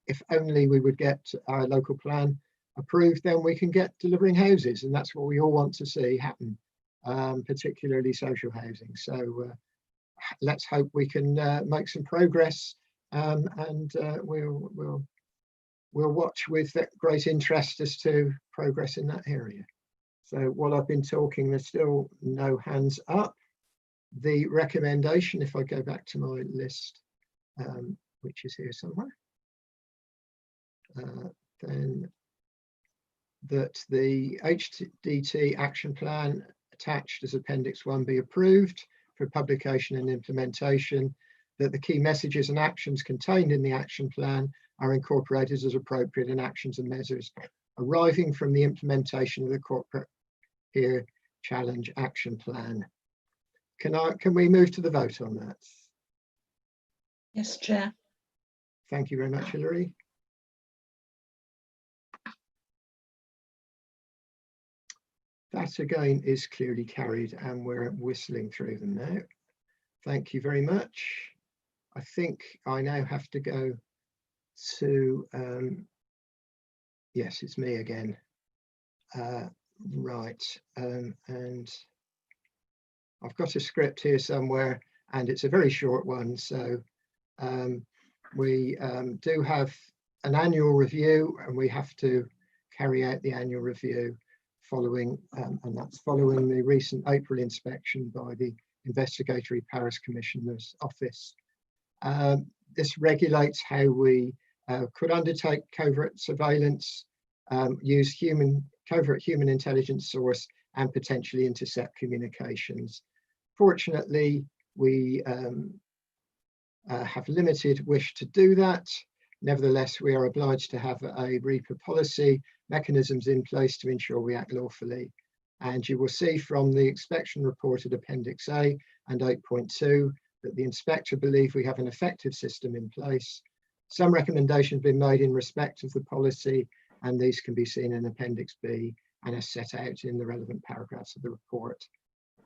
If only we would get our local plan approved, then we can get delivering houses, and that's what we all want to see happen, particularly social housing. So let's hope we can make some progress, and we'll watch with great interest as to progress in that area. So while I've been talking, there's still no hands up. The recommendation, if I go back to my list, which is here somewhere, then that the HDT action plan attached as Appendix 1 be approved for publication and implementation, that the key messages and actions contained in the action plan are incorporated as appropriate in actions and measures arriving from the implementation of the Corporate Peer Challenge Action Plan. Can we move to the vote on that? Yes, Chair. Thank you very much, Hilary. That again is clearly carried, and we're whistling through them now. Thank you very much. I think I now have to go to, yes, it's me again. Right, and I've got a script here somewhere, and it's a very short one. So we do have an annual review, and we have to carry out the annual review following, and that's following the recent April inspection by the Investigatory Paris Commissioner's Office. This regulates how we could undertake covert surveillance, use covert human intelligence source, and potentially intercept communications. Fortunately, we have limited wish to do that. Nevertheless, we are obliged to have a REPA policy, mechanisms in place to ensure we act lawfully. And you will see from the inspection report at Appendix A and 8.2 that the inspector believe we have an effective system in place. Some recommendations have been made in respect of the policy, and these can be seen in Appendix B and are set out in the relevant paragraphs of the report.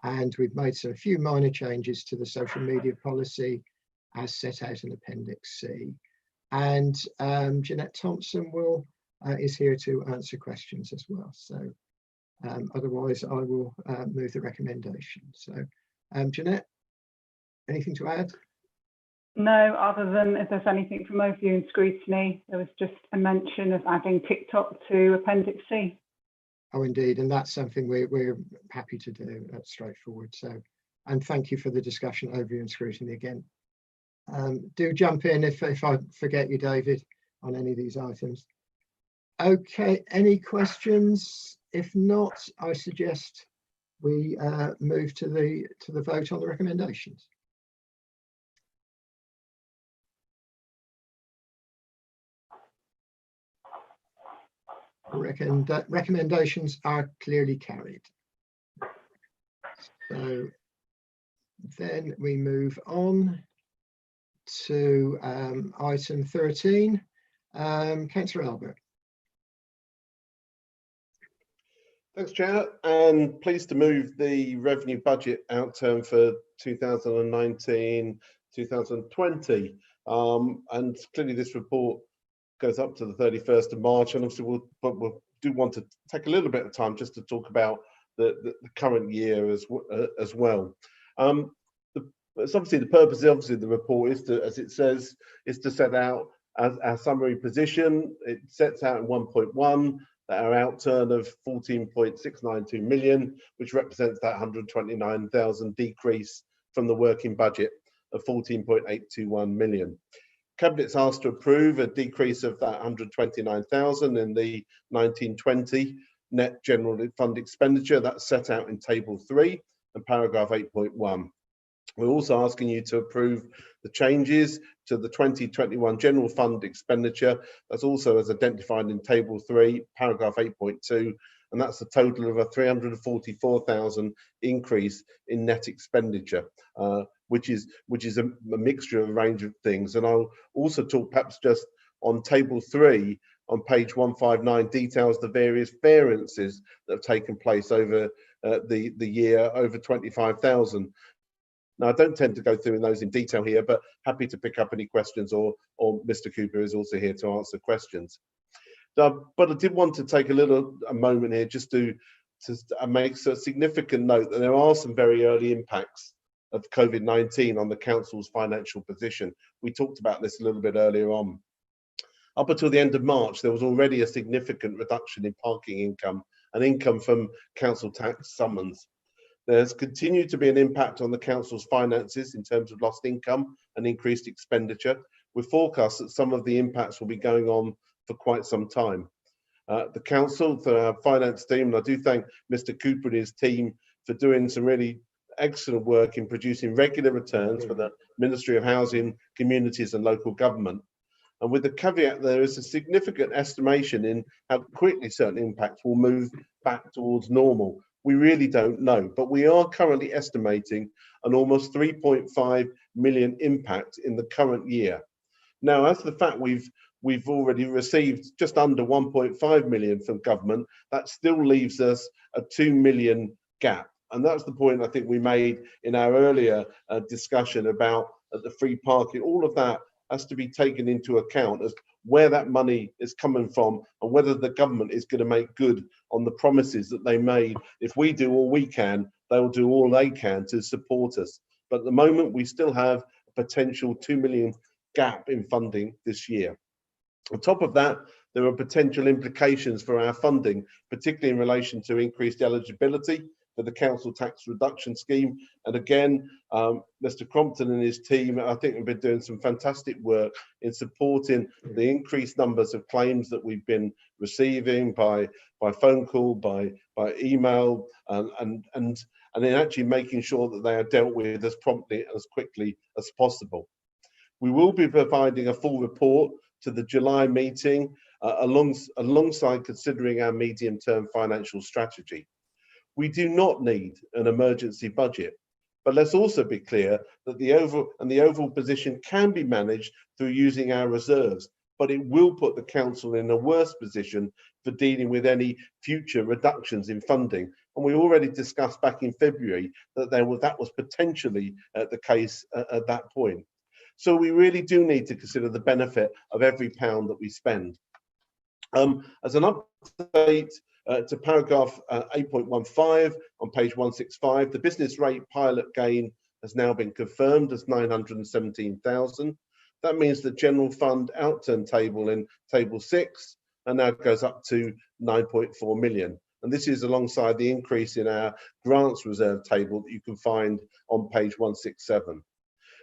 And we've made a few minor changes to the social media policy as set out in Appendix C. And Jeanette Thompson is here to answer questions as well. So otherwise, I will move the recommendation. So Jeanette, anything to add? No, other than if there's anything from overview and scrutiny, there was just a mention of adding TikTok to Appendix C. Oh, indeed, and that's something we're happy to do. That's straightforward. So, and thank you for the discussion, overview and scrutiny again. Do jump in if I forget you, David, on any of these items. Okay, any questions? If not, I suggest we move to the vote on the recommendations. Recommendations are clearly carried. So then we move on to item 13. Councillor Albert. Thanks, Chair, and pleased to move the revenue budget outturn for 2019-2020. And clearly this report goes up to the 31st of March, and obviously we'll do want to take a little bit of time just to talk about the current year as well. It's obviously the purpose of the report is to, as it says, is to set out our summary position. It sets out in 1.1 that our outturn of 14.692 million, which represents that 129,000 decrease from the working budget of 14.821 million. Cabinet's asked to approve a decrease of that 129,000 in the 1920 net general fund expenditure. That's set out in Table 3 and paragraph 8.1. We're also asking you to approve the changes to the 2021 general fund expenditure. That's also as identified in Table 3, paragraph 8.2, and that's a total of a 344,000 increase in net expenditure, which is a mixture of a range of things. And I'll also talk perhaps just on Table 3 on page 159 details the various variances that have taken place over the year, over 25,000. Now, I don't tend to go through those in detail here, but happy to pick up any questions, or Mr. Cooper is also here to answer questions. But I did want to take a moment here just to make a significant note that there are some very early impacts of COVID-19 on the council's financial position. We talked about this a little bit earlier on. Up until the end of March, there was already a significant reduction in parking income and income from council tax summons. There's continued to be an impact on the council's finances in terms of lost income and increased expenditure, with forecasts that some of the impacts will be going on for quite some time. The council, the finance team, and I do thank Mr. Cooper and his team for doing some really excellent work in producing regular returns for the Ministry of Housing, Communities and Local Government. And with the caveat, there is a significant estimation in how quickly certain impacts will move back towards normal. We really don't know, but we are currently estimating an almost 3.5 million impact in the current year. Now, as the fact we've already received just under 1.5 million from government, that still leaves us a 2 million gap. And that's the point I think we made in our earlier discussion about the free parking. All of that has to be taken into account as where that money is coming from and whether the government is going to make good on the promises that they made. If we do all we can, they will do all they can to support us. But at the moment, we still have a potential 2 million gap in funding this year. On top of that, there are potential implications for our funding, particularly in relation to increased eligibility for the council tax reduction scheme. And again, Mr. Crompton and his team, I think, have been doing some fantastic work in supporting the increased numbers of claims that we've been receiving by phone call, by email, and in actually making sure that they are dealt with as promptly and as quickly as possible. We will be providing a full report to the July meeting alongside considering our medium-term financial strategy. We do not need an emergency budget, but let's also be clear that the overall position can be managed through using our reserves, but it will put the council in a worse position for dealing with any future reductions in funding. And we already discussed back in February that that was potentially the case at that point. So we really do need to consider the benefit of every pound that we spend. As an update to paragraph 8.15 on page 165, the business rate pilot gain has now been confirmed as 917,000. That means the general fund outturn table in table 6 and now goes up to 9.4 million. And this is alongside the increase in our grants reserve table that you can find on page 167.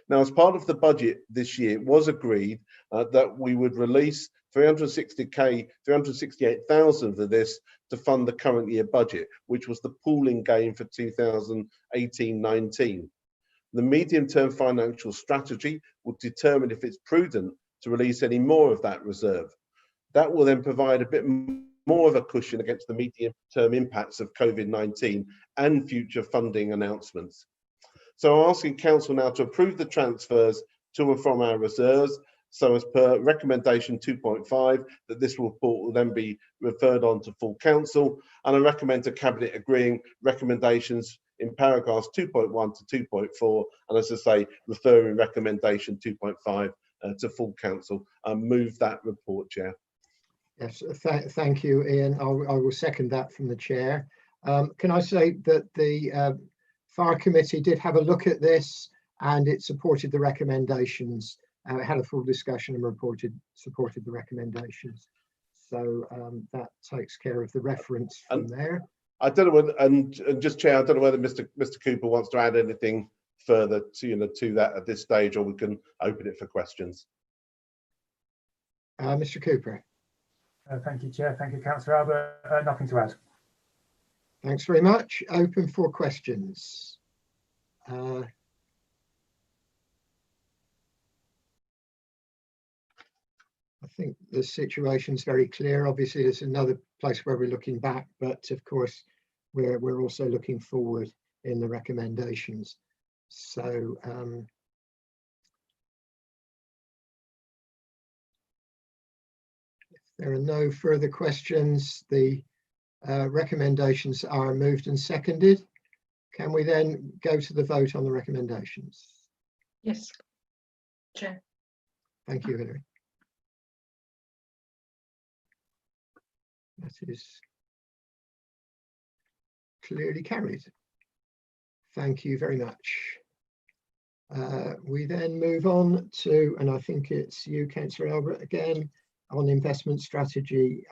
Now, as part of the budget this year, it was agreed that we would release 368,000 of this to fund the current year budget, which was the pooling gain for 2018-19. The medium-term financial strategy will determine if it's prudent to release any more of that reserve. That will then provide a bit more of a cushion against the medium-term impacts of COVID-19 and future funding announcements. So I'm asking council now to approve the transfers to and from our reserves. So as per recommendation 2.5, that this report will then be referred on to full council. And I recommend to Cabinet agreeing recommendations in paragraphs 2.1 to 2.4. And as I say, referring recommendation 2.5 to full council. Move that report, Chair. Yes, thank you, Ian. I will second that from the chair. Can I say that the Fire Committee did have a look at this and it supported the recommendations. It had a full discussion and supported the recommendations. So that takes care of the reference from there. I don't know whether, and just Chair, I don't know whether Mr. Cooper wants to add anything further to to that at this stage, or we can open it for questions. Mr. Cooper. Thank you, Chair. Thank you, Councillor Albert. Nothing to add. Thanks very much. Open for questions. I think the situation is very clear. Obviously, there's another place where we're looking back, but of course, we're also looking forward in the recommendations. So if there are no further questions, the recommendations are moved and seconded. Can we then go to the vote on the recommendations? Yes, Chair. Thank you, Hilary. That is clearly carried. Thank you very much. We then move on to, and I think it's you, Councillor Albert, again, on investment strategy,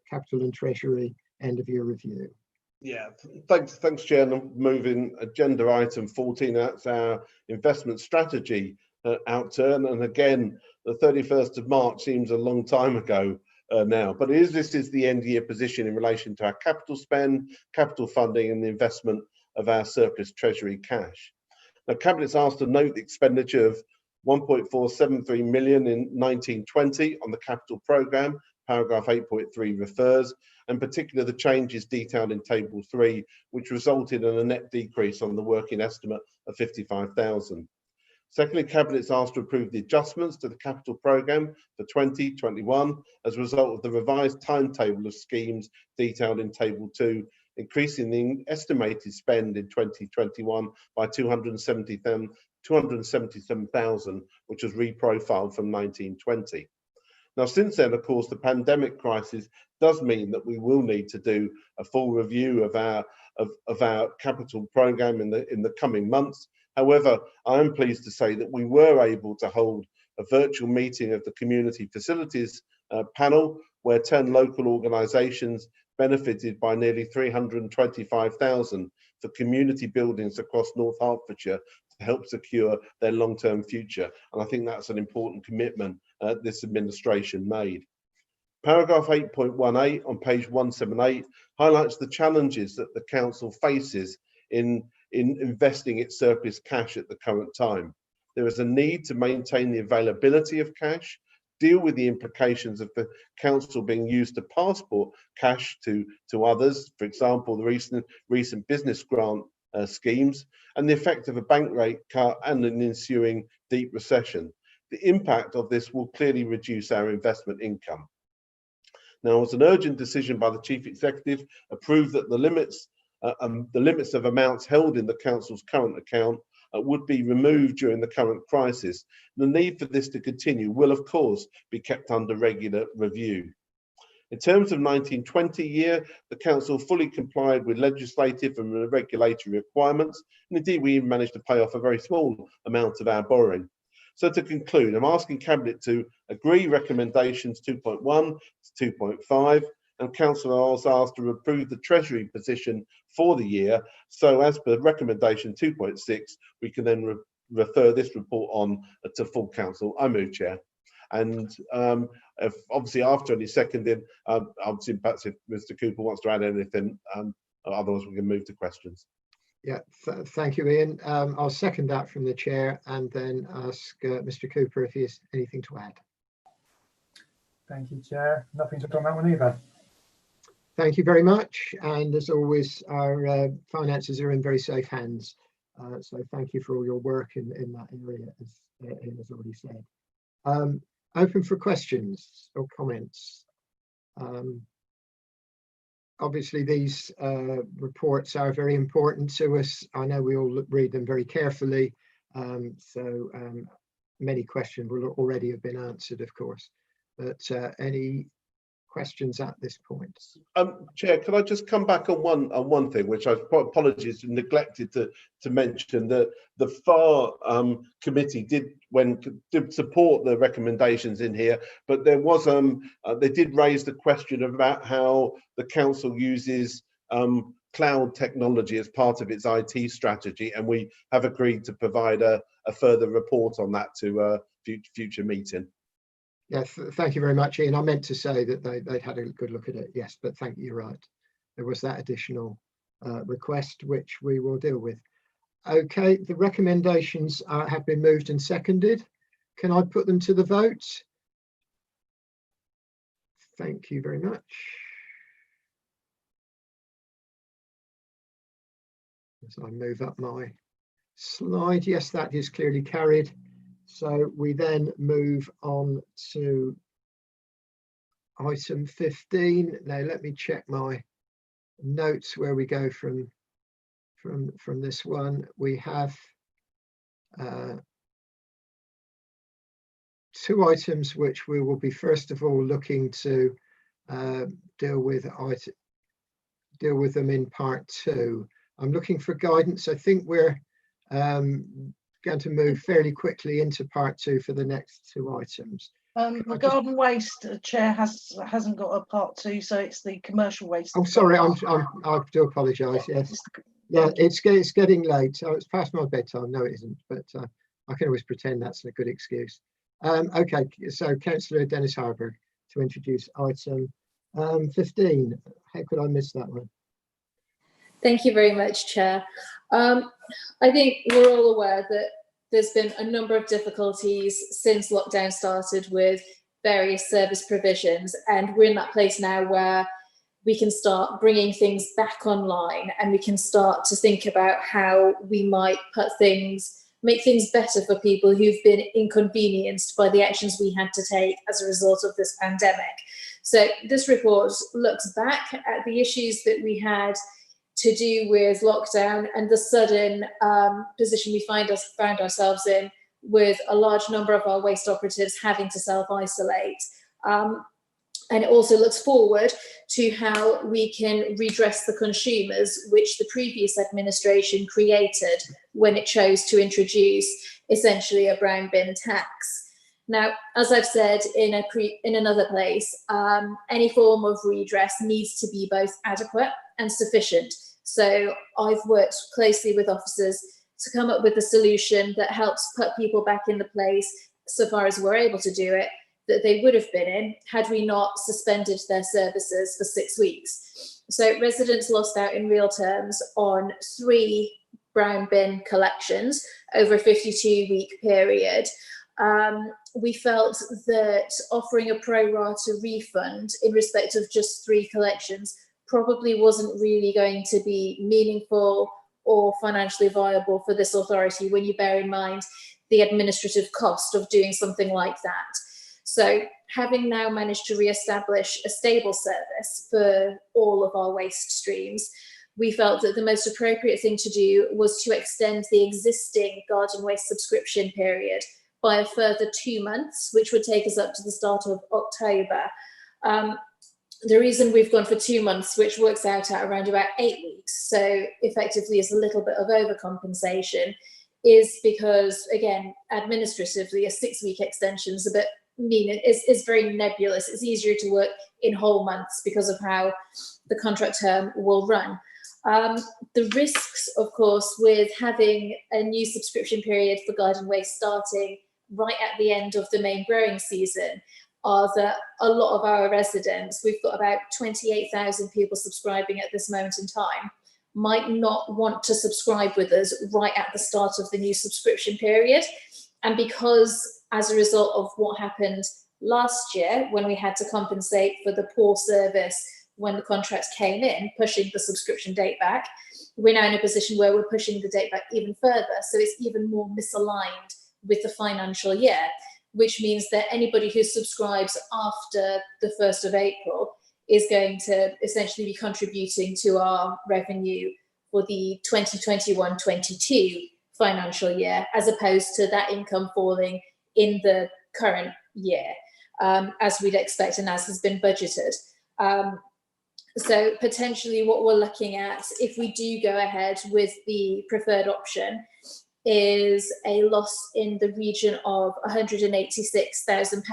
capital and treasury end of year review. Yeah, thanks, Chair. Moving agenda item 14, that's our investment strategy outturn. And again, the 31st of March seems a long time ago now, but this is the end year position in relation to our capital spend, capital funding and the investment of our surplus treasury cash. Now, Cabinet's asked to note the expenditure of 1.473 million in 1920 on the capital programme, paragraph 8.3 refers, in particular the changes detailed in table 3, which resulted in a net decrease on the working estimate of 55,000. Secondly, Cabinet's asked to approve the adjustments to the capital programme for 2021 as a result of the revised timetable of schemes detailed in table 2, increasing the estimated spend in 2021 by 277,000, which was reprofiled from 1920. Now, since then, of course, the pandemic crisis does mean that we will need to do a full review of our of our capital programme in the coming months. However, I am pleased to say that we were able to hold a virtual meeting of the Community Facilities panel, where 10 local organisations benefited by nearly 325,000 for community buildings across North Hertfordshire to help secure their long-term future. And I think that's an important commitment this administration made. Paragraph 8.18 on page 178 highlights the challenges that the council faces in investing its surplus cash at the current time. There is a need to maintain the availability of cash, deal with the implications of the council being used to passport cash to others, for example, the recent business grant schemes, and the effect of a bank rate cut and an ensuing deep recession. The impact of this will clearly reduce our investment income. Now, as an urgent decision by the Chief Executive approved that the limits of amounts held in the council's current account would be removed during the current crisis. The need for this to continue will, of course, be kept under regular review. In terms of 1920 year, the council fully complied with legislative and regulatory requirements, and indeed we even managed to pay off a very small amount of our borrowing. So to conclude, I'm asking Cabinet to agree recommendations 2.1 to 2.5, and Councillor is asked to approve the Treasury position for the year. So as per recommendation 2.6, we can then refer this report on to full council. I move, Chair. And if obviously after any seconding, obviously perhaps if Mr. Cooper wants to add anything, otherwise we can move to questions. Yeah, thank you, Ian. I'll second that from the chair and then ask Mr. Cooper if he has anything to add. Thank you, Chair. Nothing to on that one either. Thank you very much. And as always, our finances are in very safe hands. So thank you for all your work in that area, as Ian has already said. Open for questions or comments. Obviously, these reports are very important to us. I know we all read them very carefully. So many questions will already have been answered, of course. But any questions at this point? Chair, could I just come back on one thing, which I apologies neglected to mention, that the FAR committee did support the recommendations in here, but there was they did raise the question about how the council uses cloud technology as part of its IT strategy, and we have agreed to provide a further report on that to a future meeting. Yes, thank you very much, Ian. I meant to say that they'd had a good look at it, yes, but thank you, you're right. There was that additional request, which we will deal with. Okay, the recommendations have been moved and seconded. Can I put them to the vote? Thank you very much. As I move up my slide, yes, that is clearly carried. So we then move on to item 15. Now let me check my notes where we go from this one. We have two items which we will be first of all looking to deal with them in part two. I'm looking for guidance. I think we're going to move fairly quickly into part two for the next two items. The garden waste, Chair, hasn't got a part two, so it's the commercial waste. I'm sorry, I do apologise. Yes, yeah, it's getting late. So it's past my bedtime. No, it isn't, but I can always pretend that's a good excuse. Okay, so Councillor Dennis Harburg to introduce item 15. How could I miss that one? Thank you very much, Chair. I think we're all aware that there's been a number of difficulties since lockdown started with various service provisions, and we're in that place now where we can start bringing things back online, and we can start to think about how we might make things better for people who've been inconvenienced by the actions we had to take as a result of this pandemic. So this report looks back at the issues that we had to do with lockdown and the sudden position we found ourselves in, with a large number of our waste operatives having to self-isolate. And it also looks forward to how we can redress the consumers, which the previous administration created when it chose to introduce essentially a brown bin tax. Now, as I've said in another place, any form of redress needs to be both adequate and sufficient. So I've worked closely with officers to come up with a solution that helps put people back in the place, so far as we're able to do it, that they would have been in had we not suspended their services for 6 weeks. So residents lost out in real terms on 3 brown bin collections over a 52-week period. We felt that offering a pro rata refund in respect of just 3 collections probably wasn't really going to be meaningful or financially viable for this authority when you bear in mind the administrative cost of doing something like that. So having now managed to re-establish a stable service for all of our waste streams, we felt that the most appropriate thing to do was to extend the existing garden waste subscription period by a further 2 months, which would take us up to the start of October. The reason we've gone for 2 months, which works out at around about 8 weeks, so effectively is a little bit of overcompensation, is because, again, administratively, a 6-week extension is a bit it's very nebulous. It's easier to work in whole months because of how the contract term will run. The risks, of course, with having a new subscription period for garden waste starting right at the end of the main growing season are that a lot of our residents, we've got about 28,000 people subscribing at this moment in time, might not want to subscribe with us right at the start of the new subscription period. And because as a result of what happened last year, when we had to compensate for the poor service when the contracts came in, pushing the subscription date back, we're now in a position where we're pushing the date back even further. So it's even more misaligned with the financial year, which means that anybody who subscribes after the 1st of April is going to essentially be contributing to our revenue for the 2021-22 financial year, as opposed to that income falling in the current year, as we'd expect and as has been budgeted. So potentially what we're looking at, if we do go ahead with the preferred option, is a loss in the region of £186,000.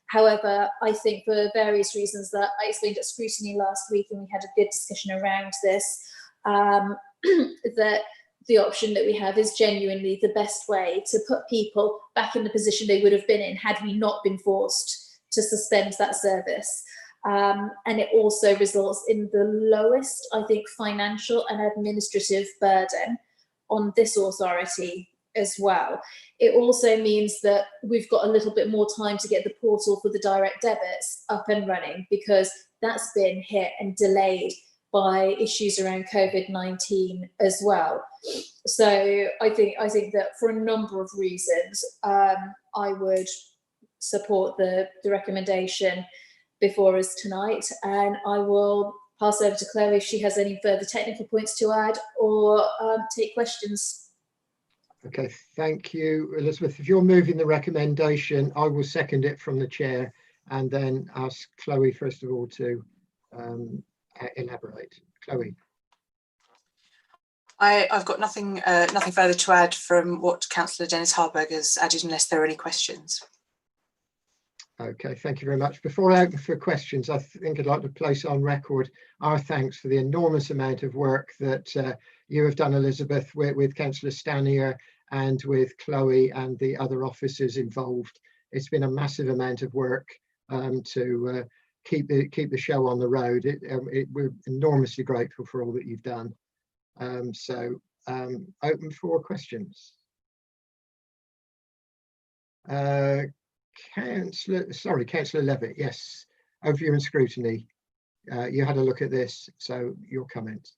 However, I think for various reasons that I explained at scrutiny last week, and we had a good discussion around this, that the option that we have is genuinely the best way to put people back in the position they would have been in had we not been forced to suspend that service. And it also results in the lowest, I think, financial and administrative burden on this authority as well. It also means that we've got a little bit more time to get the portal for the direct debits up and running, because that's been hit and delayed by issues around COVID-19 as well. So I think that for a number of reasons, I would support the recommendation before us tonight, and I will pass over to Chloe if she has any further technical points to add, or take questions. Okay, thank you, Elizabeth. If you're moving the recommendation, I will second it from the chair, and then ask Chloe first of all to elaborate. Chloe. I've got nothing further to add from what Councillor Dennis Harburg has added, unless there are any questions. Okay, thank you very much. Before I open for questions, I think I'd like to place on record our thanks for the enormous amount of work that you have done, Elizabeth, with Councillor Stanier and with Chloe and the other officers involved. It's been a massive amount of work to keep the show on the road. We're enormously grateful for all that you've done. Open for questions. Councillor Levitt, yes, overview and scrutiny. You had a look at this, so your comment.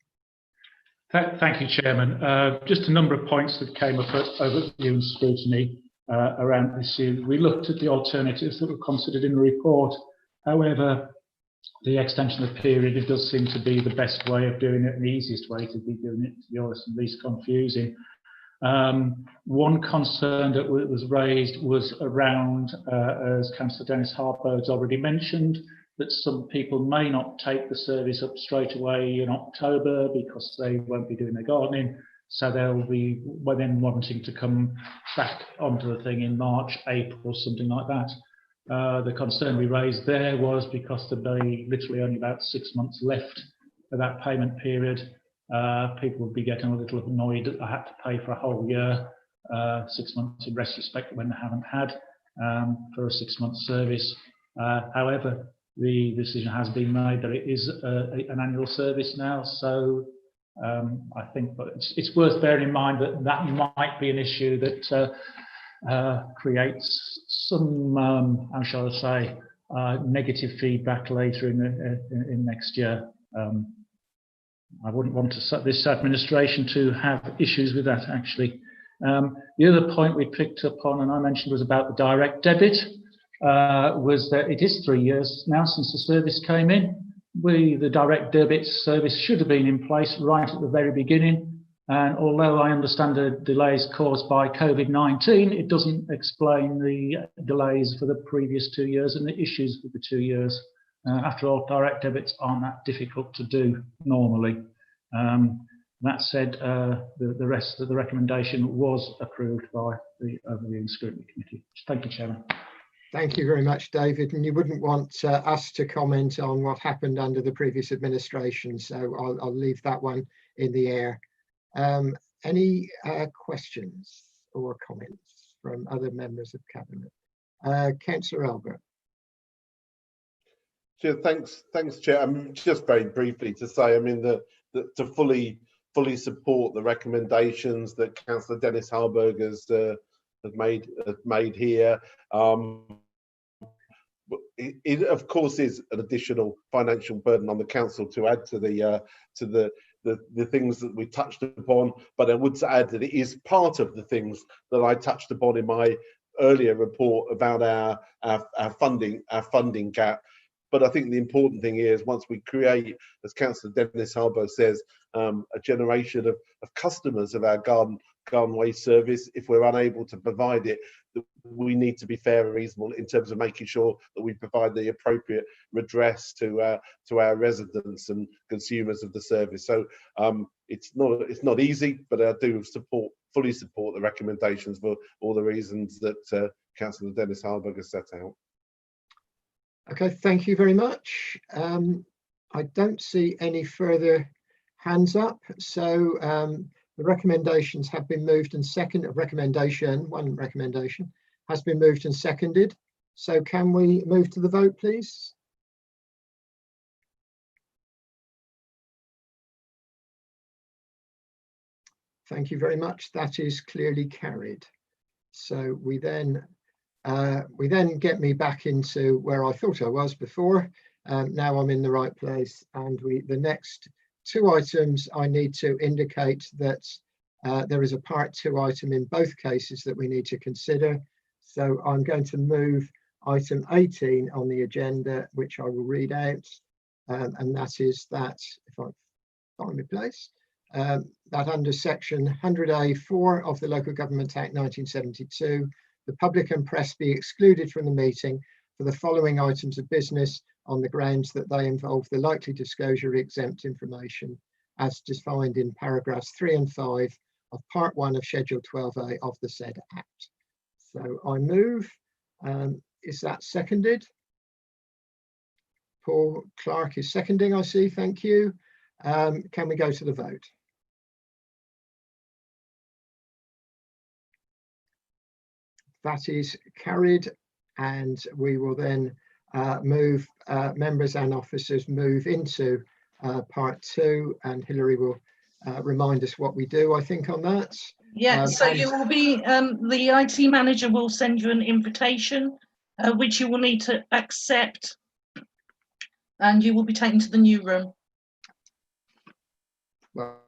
Thank you, Chairman. Just a number of points that came up at overview and scrutiny around this issue. We looked at the alternatives that were considered in the report. However, the extension of the period, it does seem to be the best way of doing it and the easiest way to be doing it, to be honest, and least confusing. One concern that was raised was around, as Councillor Dennis Harburg's already mentioned, that some people may not take the service up straight away in October because they won't be doing their gardening. So they'll be then wanting to come back onto the thing in March, April, something like that. The concern we raised there was because there'd be literally only about 6 months left of that payment period. People would be getting a little annoyed that they had to pay for a whole year, 6 months in retrospect when they haven't had for a 6 month service. However, the decision has been made that it is an annual service now. So I think it's worth bearing in mind that that might be an issue that creates some, how shall I say, negative feedback later in next year. I wouldn't want this administration to have issues with that, actually. The other point we picked up on, and I mentioned, was about the direct debit, was that it is 3 years now since the service came in. The direct debit service should have been in place right at the very beginning. And although I understand the delays caused by COVID-19, it doesn't explain the delays for the previous 2 years and the issues with the 2 years. After all, direct debits aren't that difficult to do normally. That said, the rest of the recommendation was approved by the Overview and Scrutiny Committee. Thank you, Chairman. Thank you very much, David. And you wouldn't want us to comment on what happened under the previous administration, so I'll leave that one in the air. Any questions or comments from other members of Cabinet? Councillor Albert. Sure, thanks, Chair. Just very briefly to say, to fully support the recommendations that Councillor Dennis Harburg has made here. It of course is an additional financial burden on the council to add to the things that we touched upon, but I would add that it is part of the things that I touched upon in my earlier report about our funding gap. But I think the important thing is, once we create, as Councillor Dennis Harbour says, a generation of customers of our garden waste service, if we're unable to provide it, we need to be fair and reasonable in terms of making sure that we provide the appropriate redress to our residents and consumers of the service. So it's not easy, but I do fully support the recommendations for all the reasons that Councillor Dennis Harbour has set out. Okay, thank you very much. I don't see any further hands up, so the recommendations have been moved and seconded. One recommendation has been moved and seconded. So can we move to the vote, please? Thank you very much. That is clearly carried. So we then get me back into where I thought I was before. Now I'm in the right place, and the next two items I need to indicate that there is a part 2 item in both cases that we need to consider. So I'm going to move item 18 on the agenda, which I will read out, and that is that, if I find my place, that under section 100A(4) of the Local Government Act 1972, the public and press be excluded from the meeting for the following items of business on the grounds that they involve the likely disclosure of exempt information as defined in paragraphs 3 and 5 of part 1 of Schedule 12A of the said Act. So I move. Is that seconded? Paul Clark is seconding, I see. Thank you. Can we go to the vote? That is carried, and we will then move, members and officers move into part 2, and Hilary will remind us what we do, I think, on that. Yeah, so you will be, the IT manager will send you an invitation, which you will need to accept, and you will be taken to the new room. Well,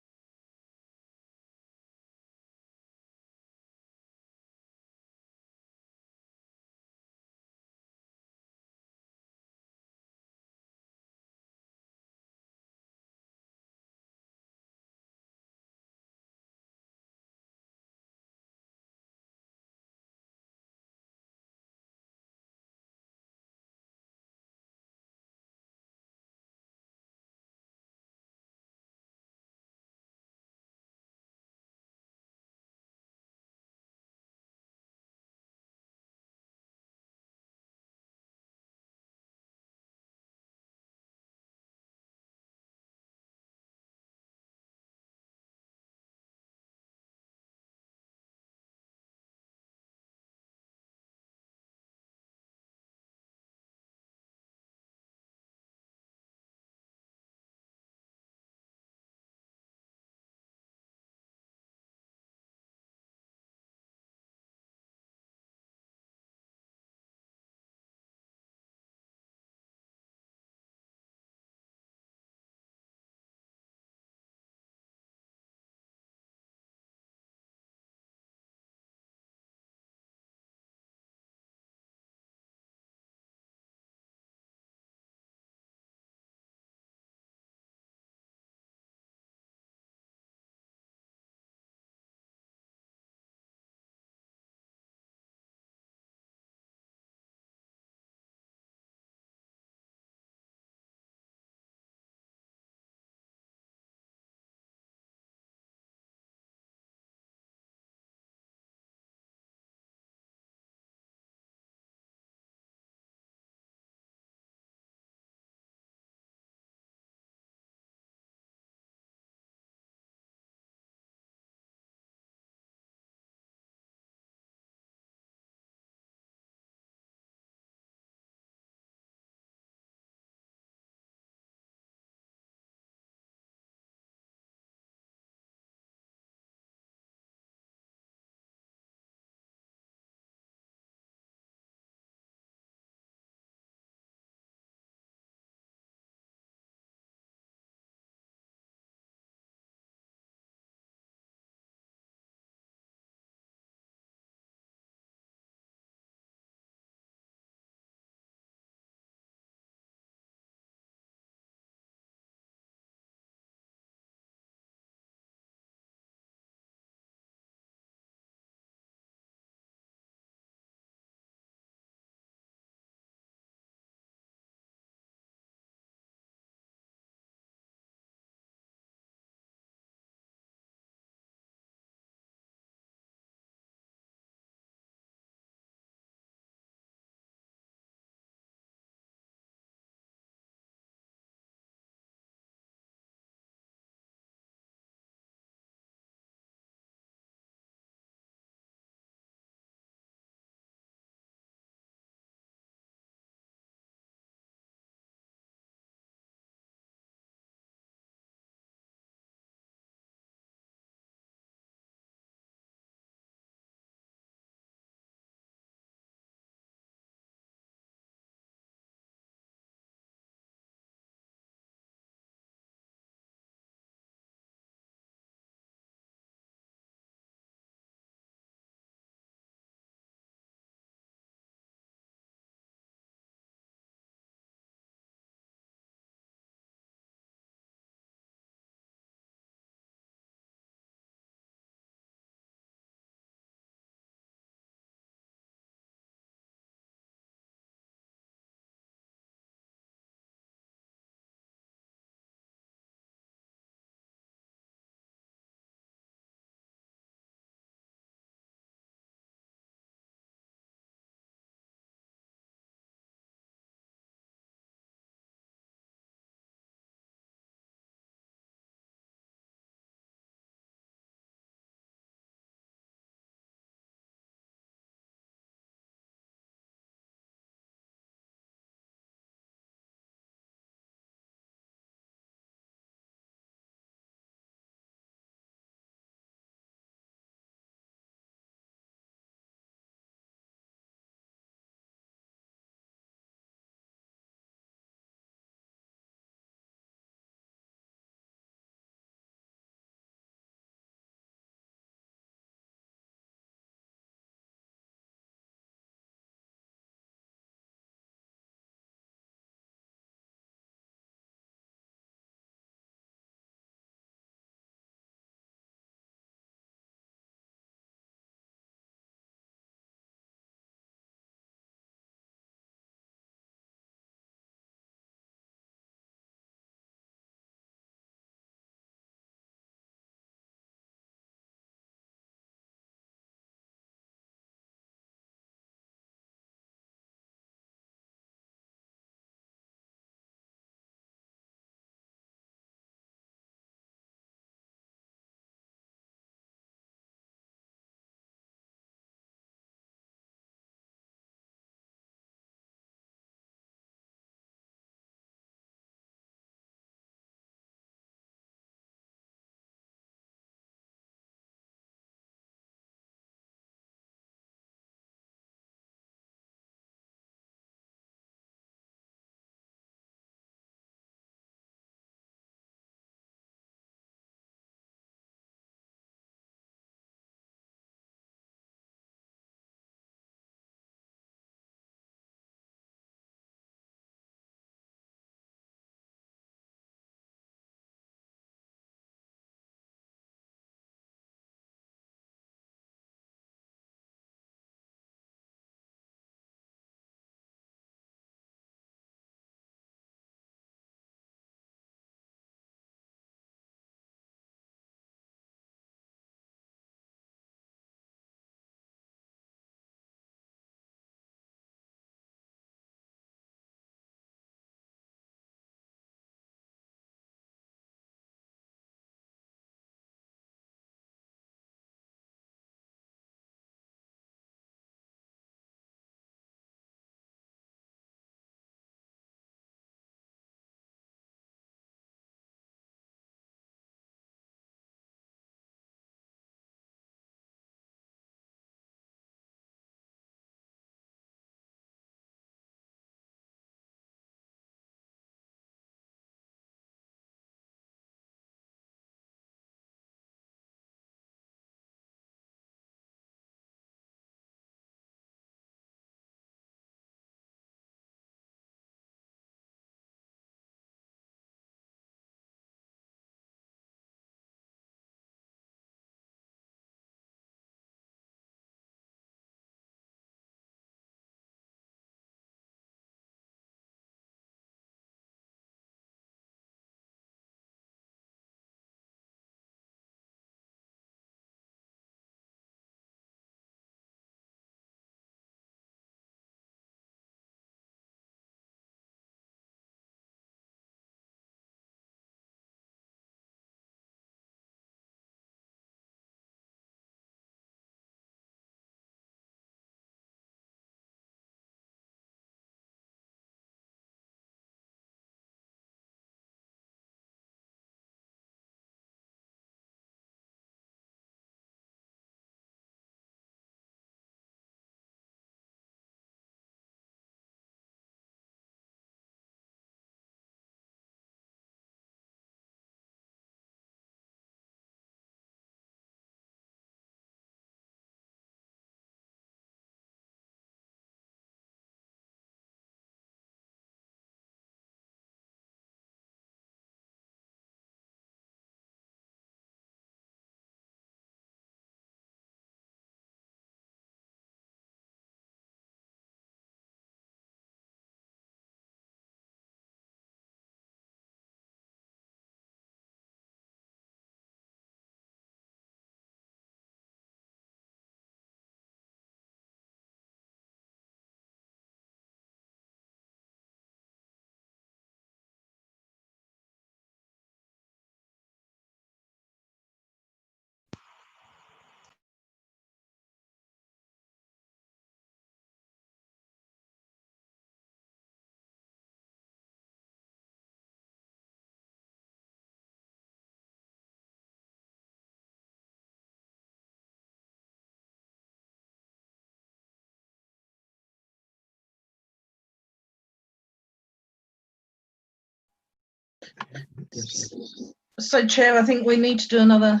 So, Chair, I think we need to do another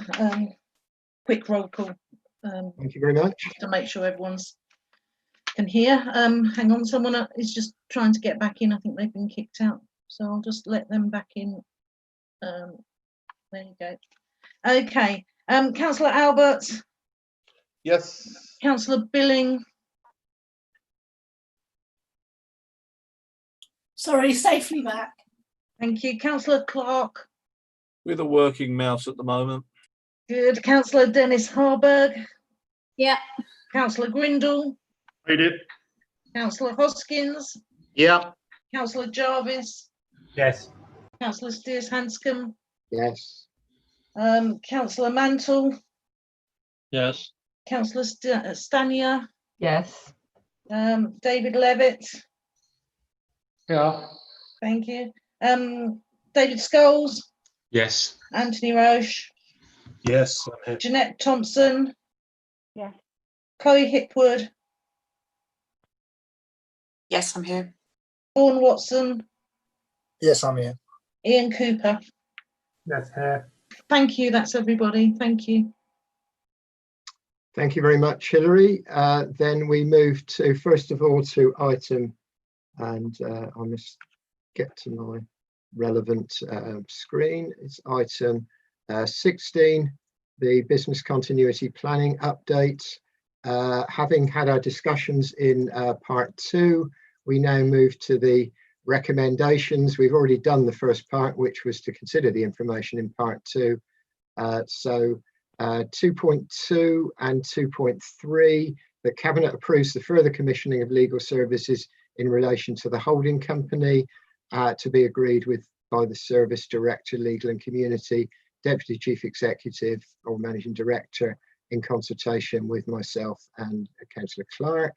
quick roll call. Thank you very much. To make sure everyone's can hear. Hang on, someone is just trying to get back in. I think they've been kicked out. So I'll just let them back in. There you go. Okay. Councillor Albert. Yes. Councillor Billing. Sorry, safely back. Thank you. Councillor Clark. With a working mouse at the moment. Good. Councillor Dennis Harburg. Yeah. Councillor Grindle. Read it. Councillor Hoskins. Yeah. Councillor Jarvis. Yes. Councillor Steers Hanscom. Yes. Councillor Mantle. Yes. Councillor Stania. Yes. David Levitt. Yeah. Thank you. David Scholes. Yes. Anthony Roche. Yes. I'm here. Jeanette Thompson. Yes. Chloe Hipwood. Yes, I'm here. Vaughan Watson. Yes, I'm here. Ian Cooper. Yes, here. Thank you. That's everybody. Thank you. Thank you very much, Hilary. Then we move to, first of all, to item, and I must get to my relevant screen. It's item 16, the business continuity planning update. Having had our discussions in part 2, we now move to the recommendations. We've already done the first part, which was to consider the information in part 2. So 2.2 and 2.3, the Cabinet approves the further commissioning of legal services in relation to the holding company, to be agreed with by the Service Director, Legal and Community, Deputy Chief Executive or Managing Director, in consultation with myself and Councillor Clark.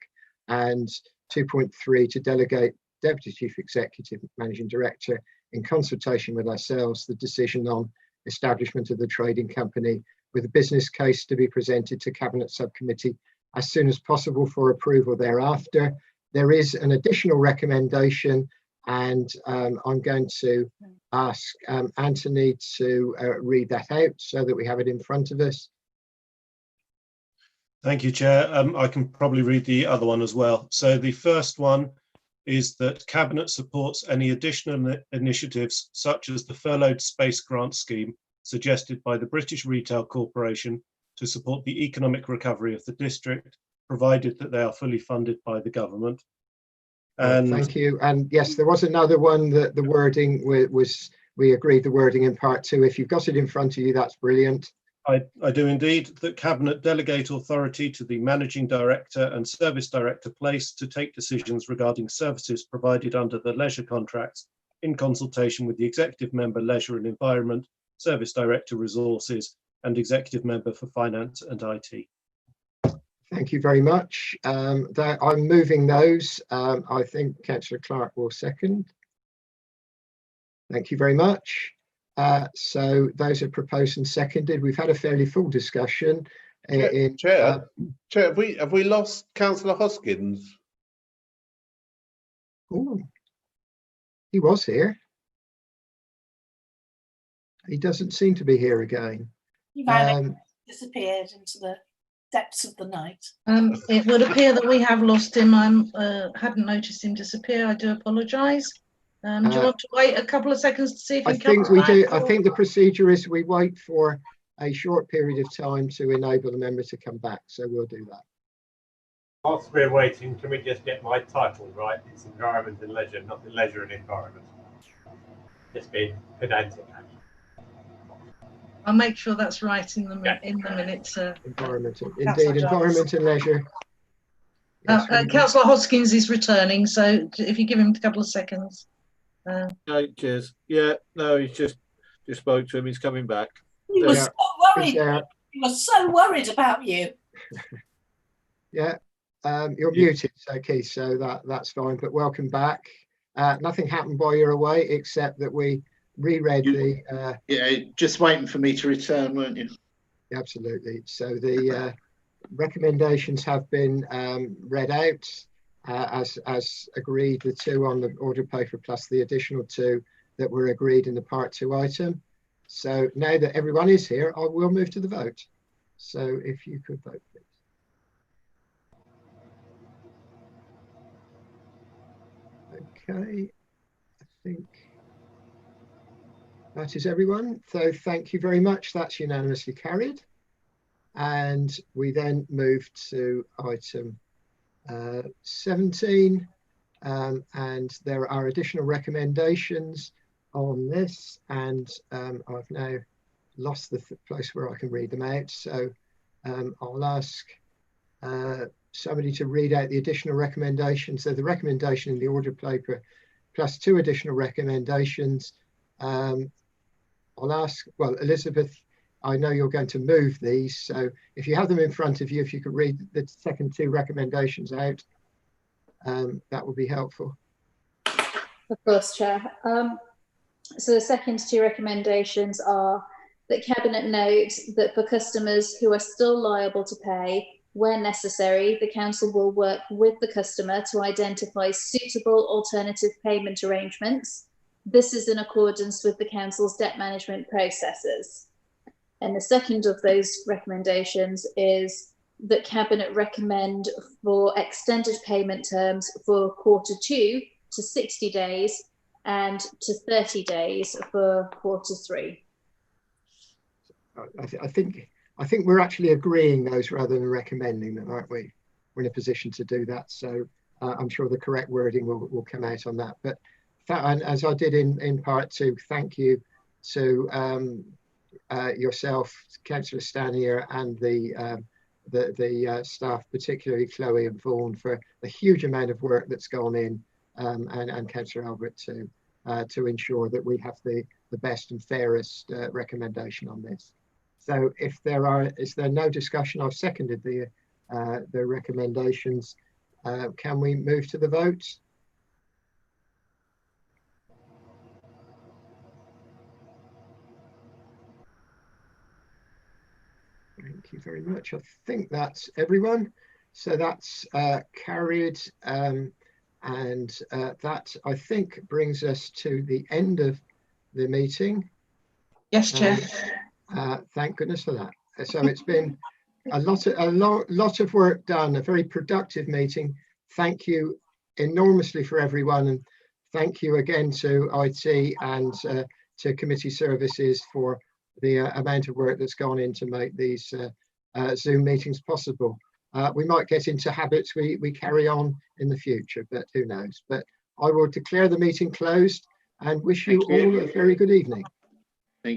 And 2.3, to delegate Deputy Chief Executive, Managing Director, in consultation with ourselves, the decision on establishment of the trading company, with a business case to be presented to Cabinet Subcommittee as soon as possible for approval thereafter. There is an additional recommendation, and I'm going to ask Anthony to read that out so that we have it in front of us. Thank you, Chair. I can probably read the other one as well. So the first one is that Cabinet supports any additional initiatives such as the furloughed space grant scheme suggested by the British Retail Corporation to support the economic recovery of the district, provided that they are fully funded by the government. And thank you. And yes, there was another one that the wording was, we agreed the wording in part 2. If you've got it in front of you, that's brilliant. I do indeed, that Cabinet delegate authority to the Managing Director and Service Director placed to take decisions regarding services provided under the leisure contracts in consultation with the Executive Member Leisure and Environment, Service Director Resources and Executive Member for Finance and IT. Thank you very much. I'm moving those. I think Councillor Clark will second. Thank you very much. So those are proposed and seconded. We've had a fairly full discussion. Chair, have we lost Councillor Hoskins? Oh, he was here. He doesn't seem to be here again. He vanished, disappeared into the depths of the night. It would appear that we have lost him. I hadn't noticed him disappear. I do apologise. Do you want to wait a couple of seconds to see if he comes back? I think the procedure is we wait for a short period of time to enable the member to come back. So we'll do that. Whilst we're waiting, can we just get my title right? It's Environment and Leisure, not the Leisure and Environment. Just being pedantic. I'll make sure that's right in the minutes. Environment, indeed, Environment and Leisure. Councillor Hoskins is returning, so if you give him a couple of seconds. Okay, cheers. Yeah, no, he's just spoke to him. He's coming back. He was so worried. He was so worried about you. Yeah, you're muted, okay, so that's fine. But welcome back. Nothing happened while you're away, except that we reread the. Yeah, just waiting for me to return, weren't you? Absolutely. So the recommendations have been read out as agreed. The 2 on the order paper plus the additional 2 that were agreed in the Part 2 item. So now that everyone is here, I will move to the vote. So if you could vote, please. Okay, I think that is everyone. So thank you very much. That's unanimously carried. And we then move to item 17. And there are additional recommendations on this. And I've now lost the place where I can read them out. So I'll ask somebody to read out the additional recommendations. So the recommendation in the order paper plus 2 additional recommendations. I'll ask, well, Elizabeth, I know you're going to move these. So if you have them in front of you, if you could read the second 2 recommendations out, that would be helpful. Of course, Chair. So the second 2 recommendations are that Cabinet notes that for customers who are still liable to pay, where necessary, the Council will work with the customer to identify suitable alternative payment arrangements. This is in accordance with the Council's debt management processes. And the second of those recommendations is that Cabinet recommend for extended payment terms for Q2 to 60 days and to 30 days for Q3. I think we're actually agreeing those rather than recommending them, aren't we? We're in a position to do that. So I'm sure the correct wording will come out on that. But and as I did in Part 2, thank you to yourself, Councillor Stanier, and the staff, particularly Chloe and Vaughan, for the huge amount of work that's gone in, and Councillor Albert too, to ensure that we have the best and fairest recommendation on this. So if is there no discussion? I've seconded the recommendations. Can we move to the vote? Thank you very much. I think that's everyone. So that's carried, and that I think brings us to the end of the meeting. Yes, Chair. Thank goodness for that. So it's been a lot of work done, a very productive meeting. Thank you enormously for everyone, and thank you again to IT and to committee services for the amount of work that's gone in to make these Zoom meetings possible. We might get into habits we carry on in the future, but who knows. But I will declare the meeting closed and wish you all a very good evening.